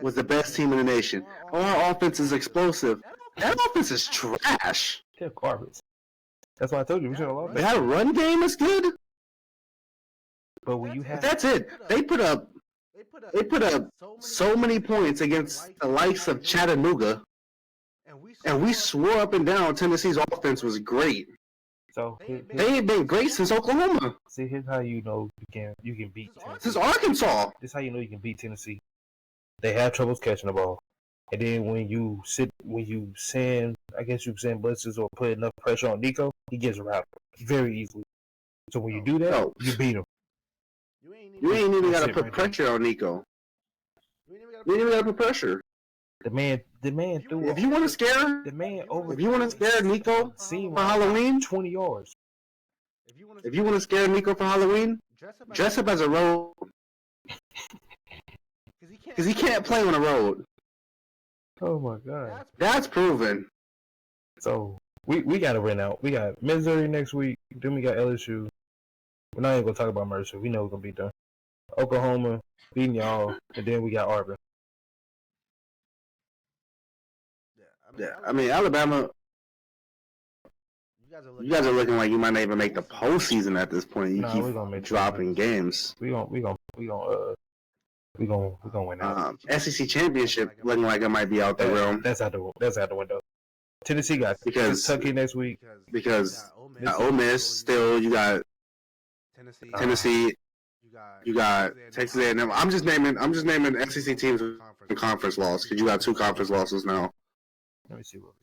was the best team in the nation. Our offense is explosive. That offense is trash. They're garbage. That's why I told you we should have lost. That run game is good. But when you have that's it. They put up so many points against the likes of Chattanooga, and we swore up and down Tennessee's offense was great. So they ain't been great since Oklahoma. See, here's how you know you can beat Tennessee. Since Arkansas. This is how you know you can beat Tennessee. They have troubles catching the ball. And then when you send blitzes or put enough pressure on Nico, he gets around very easily. So when you do that, you beat him. You ain't even got to put pressure on Nico. You ain't even got to put pressure. The man threw. If you want to scare Nico for Halloween, 20 yards. If you want to scare Nico for Halloween, dress up as a road. Because he can't play on the road. Oh my God. That's proven. So we got to win out. We got Missouri next week. Then we got LSU. We're not even gonna talk about Mercer. We know we're gonna beat them. Oklahoma beating y'all, and then we got Auburn. Yeah, I mean Alabama. You guys are looking like you might not even make the postseason at this point. You keep dropping games. We gonna win out. SEC championship looking like it might be out the realm. That's out the window. Tennessee got Kentucky next week because Ole Miss still. You got Tennessee. You got Texas A&M. I'm just naming SEC teams with conference loss because you got 2 conference losses now. Let me see what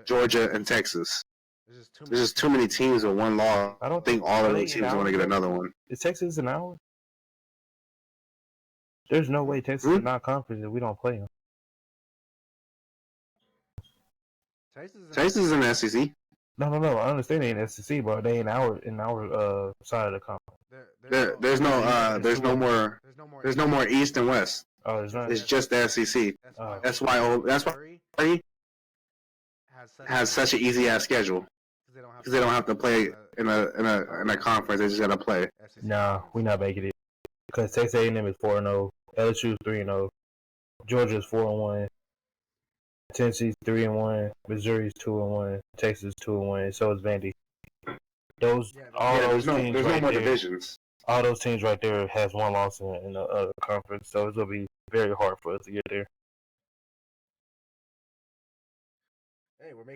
Georgia and Texas. There's just too many teams with 1 loss. I don't think all of those teams want to get another one. Is Texas an hour? There's no way Texas is not conference if we don't play them. Texas is in the SEC. No. I understand they in SEC, but they in our side of the conference. There's no more East and West. Oh, there's not. It's just the SEC. That's why he has such an easy ass schedule because they don't have to play in a conference. They just gotta play. Nah, we not making it because Texas A&M is 4-0, LSU is 3-0, Georgia is 4-1. Tennessee's 3-1, Missouri's 2-1, Texas 2-1, so is Vandy. There's no more divisions. All those teams right there has 1 loss in the conference, so it's gonna be very hard for us to get there.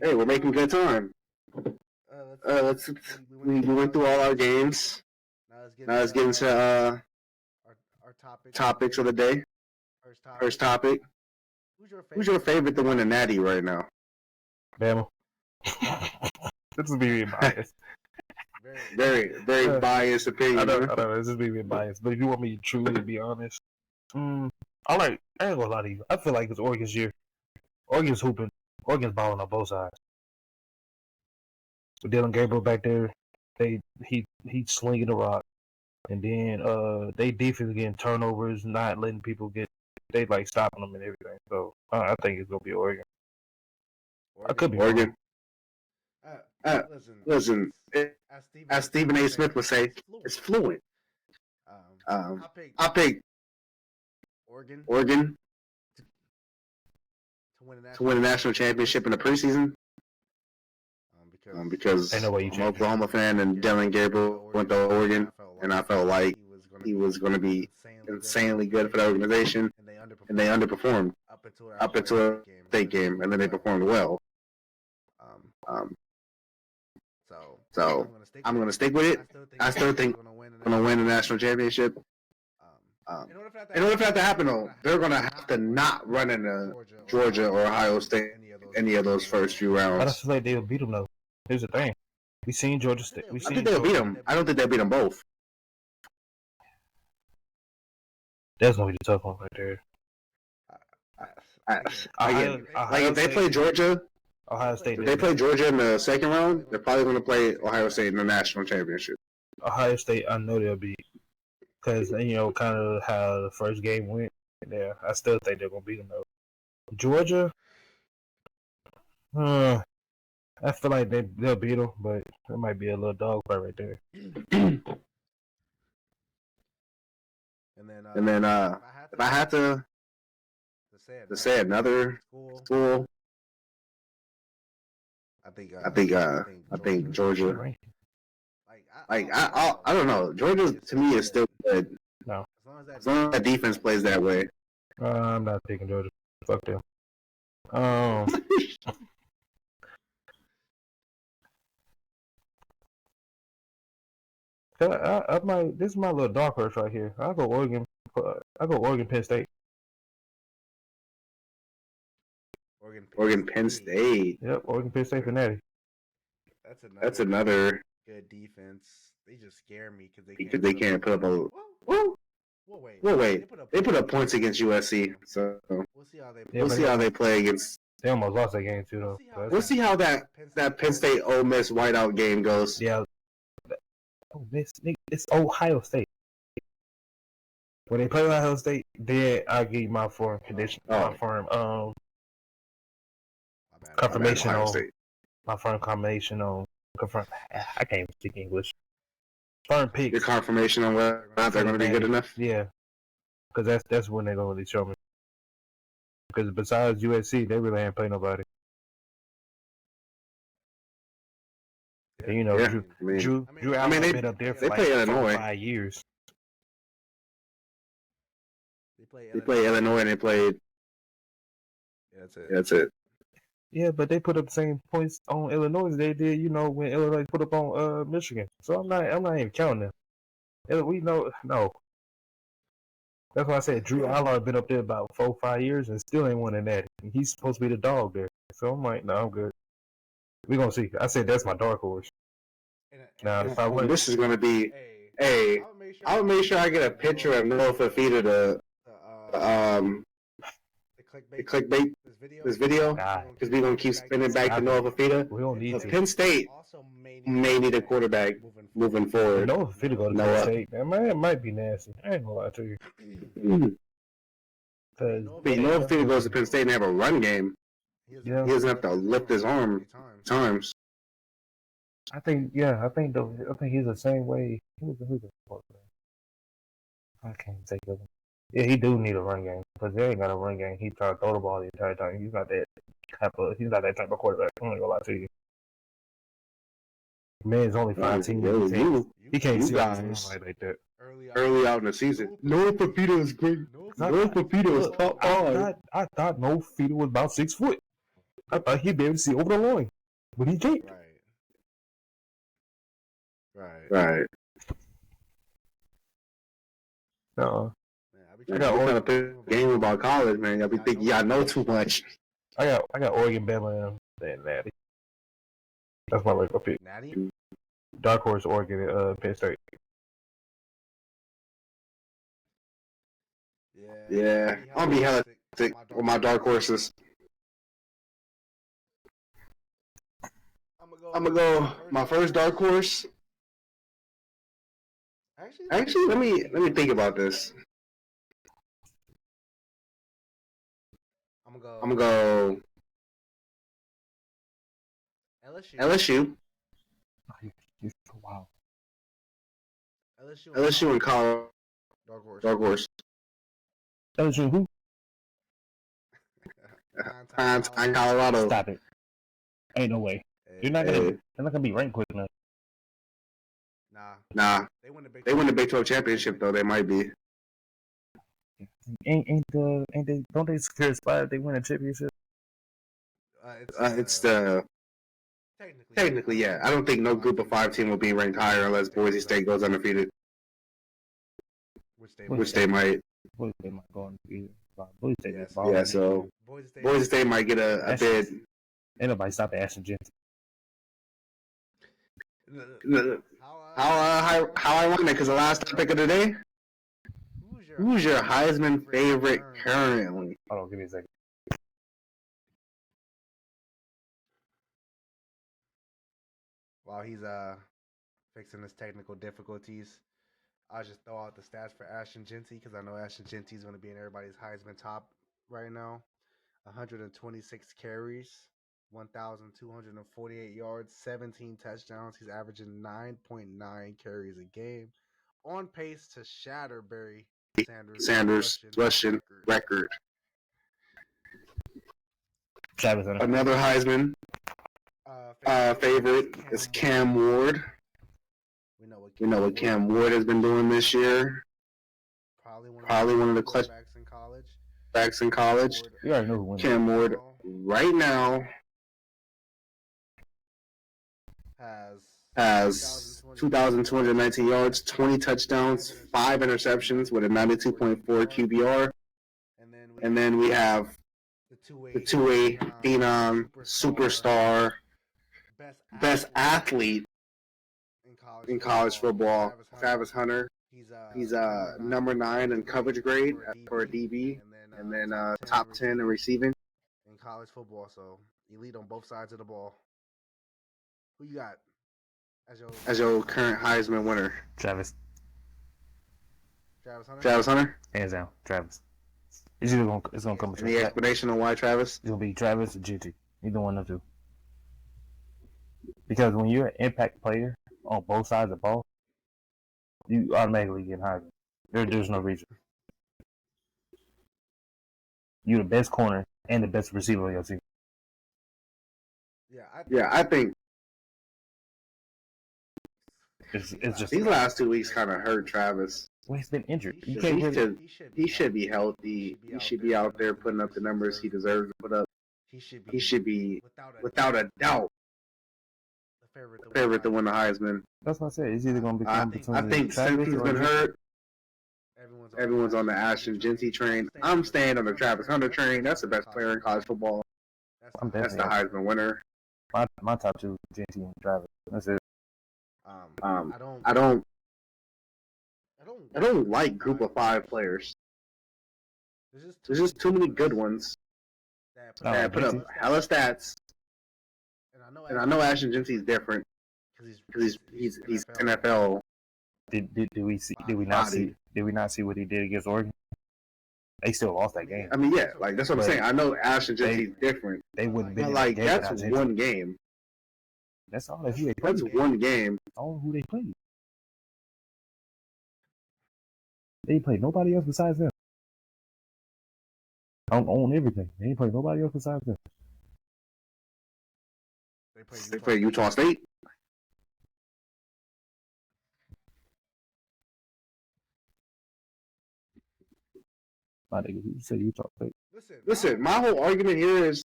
Hey, we're making good time. We went through all our games. Now let's get into our topics of the day. First topic. Who's your favorite to win the Natty right now? Bama. This is me being biased. Very biased opinion. I know. This is me being biased. But if you want me to truly be honest, I ain't gonna lie to you. I feel like it's Oregon's year. Oregon's hooping. Oregon's balling on both sides. With Dylan Gabriel back there, he's slinging the rock. And then they defense getting turnovers, not letting people get. They like stopping them and everything. So I think it's gonna be Oregon. I could be Oregon. Listen, as Stephen A. Smith would say, it's fluid. I pick Oregon to win a national championship in the preseason. Because I'm an Oklahoma fan and Dylan Gabriel went to Oregon, and I felt like he was going to be insanely good for the organization, and they underperformed up until a state game, and then they performed well. So I'm going to stick with it. I still think we're going to win the national championship. In order for that to happen, though, they're going to have to not run into Georgia or Ohio State any of those first few rounds. I just feel like they'll beat them, though. Here's the thing. We seen Georgia State. I think they'll beat them. I don't think they'll beat them both. That's going to be the tough one right there. If they play Georgia, Ohio State. If they play Georgia in the second round, they're probably going to play Ohio State in the national championship. Ohio State, I know they'll beat. Because, kind of how the first game went. Yeah, I still think they're going to beat them, though. Georgia, I feel like they'll beat them, but it might be a little dogfight right there. And then, if I had to say another school, I think Georgia. I don't know. Georgia to me is still good. No, as long as that defense plays that way. I'm not picking Georgia. Fuck them. This is my little dark horse right here. I'll go Oregon. Penn State. Oregon, Penn State. Yep, Oregon, Penn State for Natty. That's another good defense. They just scare me because they can't put up a. Well, wait. They put up points against USC, so we'll see how they play against. They almost lost that game too, though. We'll see how that Penn State Ole Miss whiteout game goes. Yeah. Ole Miss, it's Ohio State. When they play Ohio State, then I give you my firm condition, confirmation on my firm confirmation on confirm. I can't even speak English. Firm pick. Your confirmation on whether or not they're going to be good enough. Yeah, because that's when they're going to really show me. Because besides USC, they really ain't play nobody. And, Drew Allen been up there for like 5 years. They play Illinois and they played. That's it. Yeah, but they put up the same points on Illinois as they did, when Illinois put up on Michigan. So I'm not even counting them. We know, no. That's why I said Drew Allard been up there about 4 or 5 years and still ain't won a Natty. He's supposed to be the dog there. So I'm like, no, I'm good. We're gonna see. I said that's my dark horse. Now if I win, this is gonna be. Hey, I'll make sure I get a picture of Noah Fifita to the clickbait this video because we're gonna keep spinning back to Noah Fifita. we don't need to. Penn State may need a quarterback moving forward. Noah Fifita go to Penn State. Man, it might be nasty. I ain't gonna lie to you. Noah Fifita goes to Penn State and have a run game. He doesn't have to lift his arm times. I think he's the same way. Who's the quarterback? I can't think of him. Yeah, he do need a run game because they ain't got a run game. He try to throw the ball the entire time. He's not that type of quarterback. I'm not gonna lie to you. Man's only 5'10". He can't see like that. Early out in the season, Noah Fifita is great. Noah Fifita is top five. I thought Noah Fifita was about 6 foot. I thought he'd be able to see over the line, but he can't. Right. I got Oregon to play a game about college, man. Y'all be thinking y'all know too much. I got Oregon, Bama, and Natty. That's my regular pick. Natty? Dark horse, Oregon, Penn State. Yeah. I'll be hella sick with my dark horses. I'm gonna go my first dark horse. Actually, let me think about this. I'm gonna go LSU. Wow. LSU and Colorado. Dark horse. LSU who? Colorado. Stop it. Ain't no way. They're not gonna be ranked quick enough. Nah. They win the Big 12 championship though. They might be. Don't they secure a spot if they win a championship? It's the technically, yeah. I don't think no group of 5 team will be ranked higher unless Boise State goes undefeated. Which they might. Boise State might go undefeated. Boise State yeah, so Boise State might get a bid. Ain't nobody stop Ashton Jensen. How I won it? Because the last topic of the day. Who's your Heisman favorite currently? Hold on, give me a second. While he's fixing his technical difficulties, I'll just throw out the stats for Ashton Jeanty because I know Ashton Jeanty is going to be in everybody's Heisman top right now. 126 carries, 1,248 yards, 17 touchdowns. He's averaging 9.9 carries a game. On pace to shatter Barry Sanders' rushing record. Travis Hunter. Another Heisman favorite is Cam Ward. We know what Cam Ward has been doing this year. Probably one of the clutch backs in college. You already know who won. Cam Ward right now has 2,219 yards, 20 touchdowns, 5 interceptions with a 92.4 QBR. And then we have the two-way phenom, superstar, best athlete in college football, Travis Hunter. He's number 9 in coverage grade for a DB, and then top 10 in receiving in college football. So elite on both sides of the ball. Who you got as your current Heisman winner? Travis Hunter. Hands down, Travis. It's gonna come. Any explanation on why Travis? It's gonna be Travis or GT. Either one of the two. Because when you're an impact player on both sides of the ball, you automatically get Heisman. There's no reason. You're the best corner and the best receiver on your team. Yeah, I think it's just these last 2 weeks kind of hurt Travis. Well, he's been injured. He should be healthy. He should be out there putting up the numbers he deserves to put up. He should be, without a doubt, the favorite to win the Heisman. That's what I said. It's either going to be between I think since he's been hurt, Everyone's on the Ashton Jeanty train. I'm staying on the Travis Hunter train. That's the best player in college football. That's the Heisman winner. My top two, Jeanty and Travis. That's it. I don't like group of 5 players. There's just too many good ones that put up hella stats. And I know Ashton Jeanty's different because he's NFL. Did we not see what he did against Oregon? They still lost that game. I mean, yeah, like that's what I'm saying. I know Ashton Jeanty's different. They wouldn't be like that's one game. That's all that they played. That's one game. All who they played. They ain't played nobody else besides them. On everything. They ain't played nobody else besides them. They play Utah State. My nigga, you say Utah State. Listen, my whole argument here is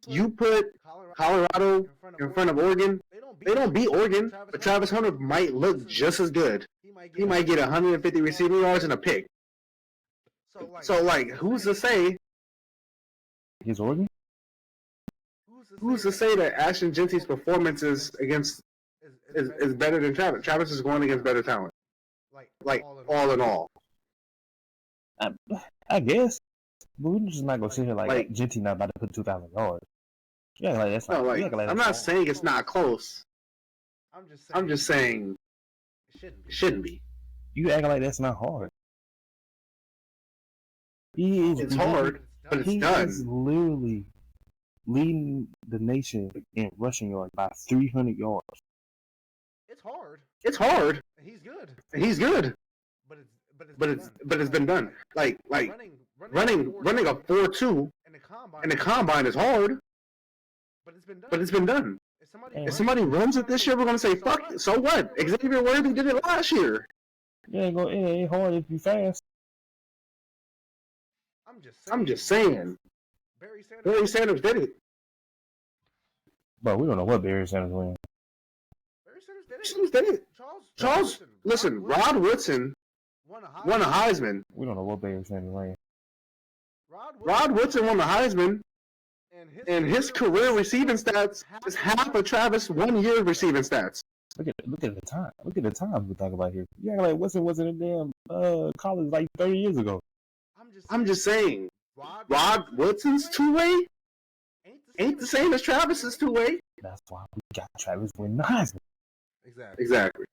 you put Colorado in front of Oregon. They don't beat Oregon, but Travis Hunter might look just as good. He might get 150 receiving yards and a pick. So, like, who's to say? He's Oregon? Who's to say that Ashton Jeanty's performances against is better than Travis? Travis is going against better talent. Like, all in all. I guess. But we're just not going to sit here like Jeanty not about to put 2,000 yards. Yeah, like that's not. No, I'm not saying it's not close. I'm just saying it shouldn't be. You acting like that's not hard. It's hard, but it's done. He's literally leading the nation in rushing yards by 300 yards. It's hard. And he's good. But it's been done. Like running a 4.2 in the combine is hard. But it's been done. If somebody runs it this year, we're gonna say fuck it. So what? Xavier Worthy did it last year. Yeah, it ain't hard if you fast. I'm just saying. Barry Sanders did it. But we don't know what Barry Sanders wins. Barry Sanders did it. Charles, listen, Rod Woodson won a Heisman. We don't know what Barry Sanders wins. Rod Woodson won the Heisman, and his career receiving stats is half of Travis' 1 year receiving stats. Look at the time. Look at the time we talk about here. Yeah, like Woodson wasn't in damn college like 30 years ago. I'm just saying, Rod Woodson's two-way ain't the same as Travis's two-way. That's why we got Travis win the Heisman. Exactly.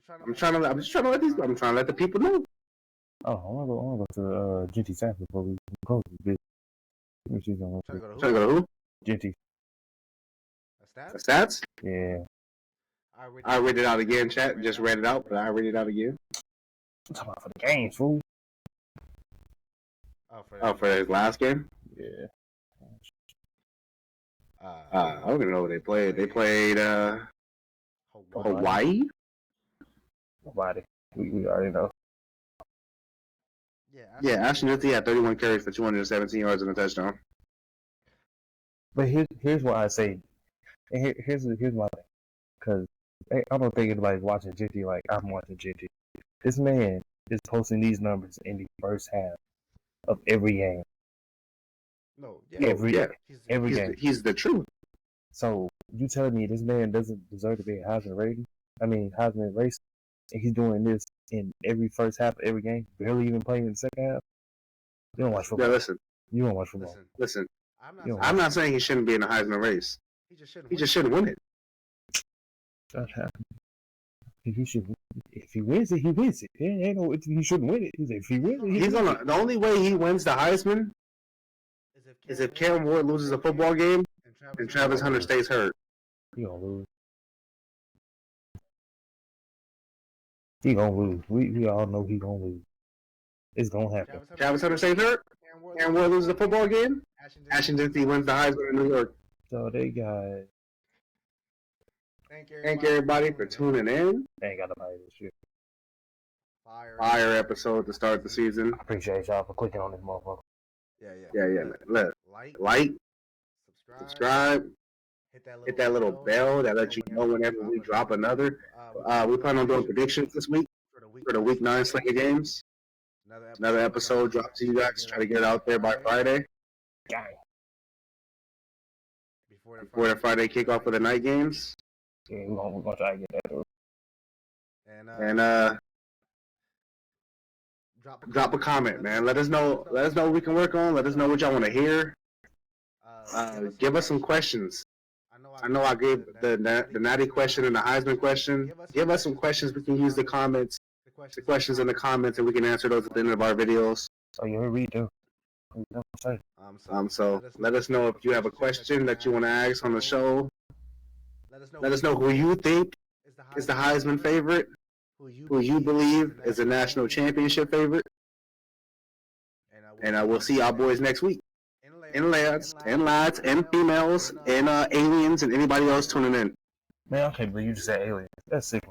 I'm trying to let the people know. Oh, I wanna go to Jeanty Stats before we close this bitch. Trying to go to who? Jeanty. The stats? Yeah. I read it out again, chat. Just read it out, but I read it out again. I'm talking about for the games, fool. For his last game? Yeah. I don't even know what they played. They played Hawaii? Nobody. We already know. Yeah, Ashton Jeanty had 31 carries for 217 yards and a touchdown. But here's what I say. And here's my thing. Because I don't think anybody's watching Jeanty like I'm watching Jeanty. This man is posting these numbers in the first half of every game. Every game. He's the truth. So you telling me this man doesn't deserve to be a Heisman race, and he's doing this in every first half of every game, barely even playing in the second half? You don't watch football. Yeah, listen. You don't watch football. Listen. I'm not saying he shouldn't be in the Heisman race. He just shouldn't win it. That happened. If he wins it, he wins it. Ain't no he shouldn't win it. If he wins it, he's on. The only way he wins the Heisman is if Cam Ward loses a football game and Travis Hunter stays hurt. He gonna lose. He gonna lose. We all know he gonna lose. It's gonna happen. Travis Hunter stays hurt. Cam Ward loses a football game. Ashton Jeanty wins the Heisman in New York. So they got. Thank everybody for tuning in. They ain't got nobody this year. Fire episode to start the season. I appreciate y'all for clicking on this motherfucker. Yeah, man. Like, subscribe, hit that little bell that lets you know whenever we drop another. We plan on doing predictions this week for the week 9 slate of games. Another episode dropped to you guys. Try to get it out there by Friday. Before the Friday kickoff of the night games. Yeah, we're gonna try to get that. And drop a comment, man. Let us know what we can work on. Let us know what y'all want to hear. Give us some questions. I know I gave the Natty question and the Heisman question. Give us some questions. We can use the comments, the questions in the comments, and we can answer those at the end of our videos. Oh, you read them. So let us know if you have a question that you want to ask on the show. Let us know who you think is the Heisman favorite, who you believe is the national championship favorite. And we'll see y'all boys next week. And lads, and females, and aliens, and anybody else tuning in. Man, I can't believe you just said aliens. That's sick.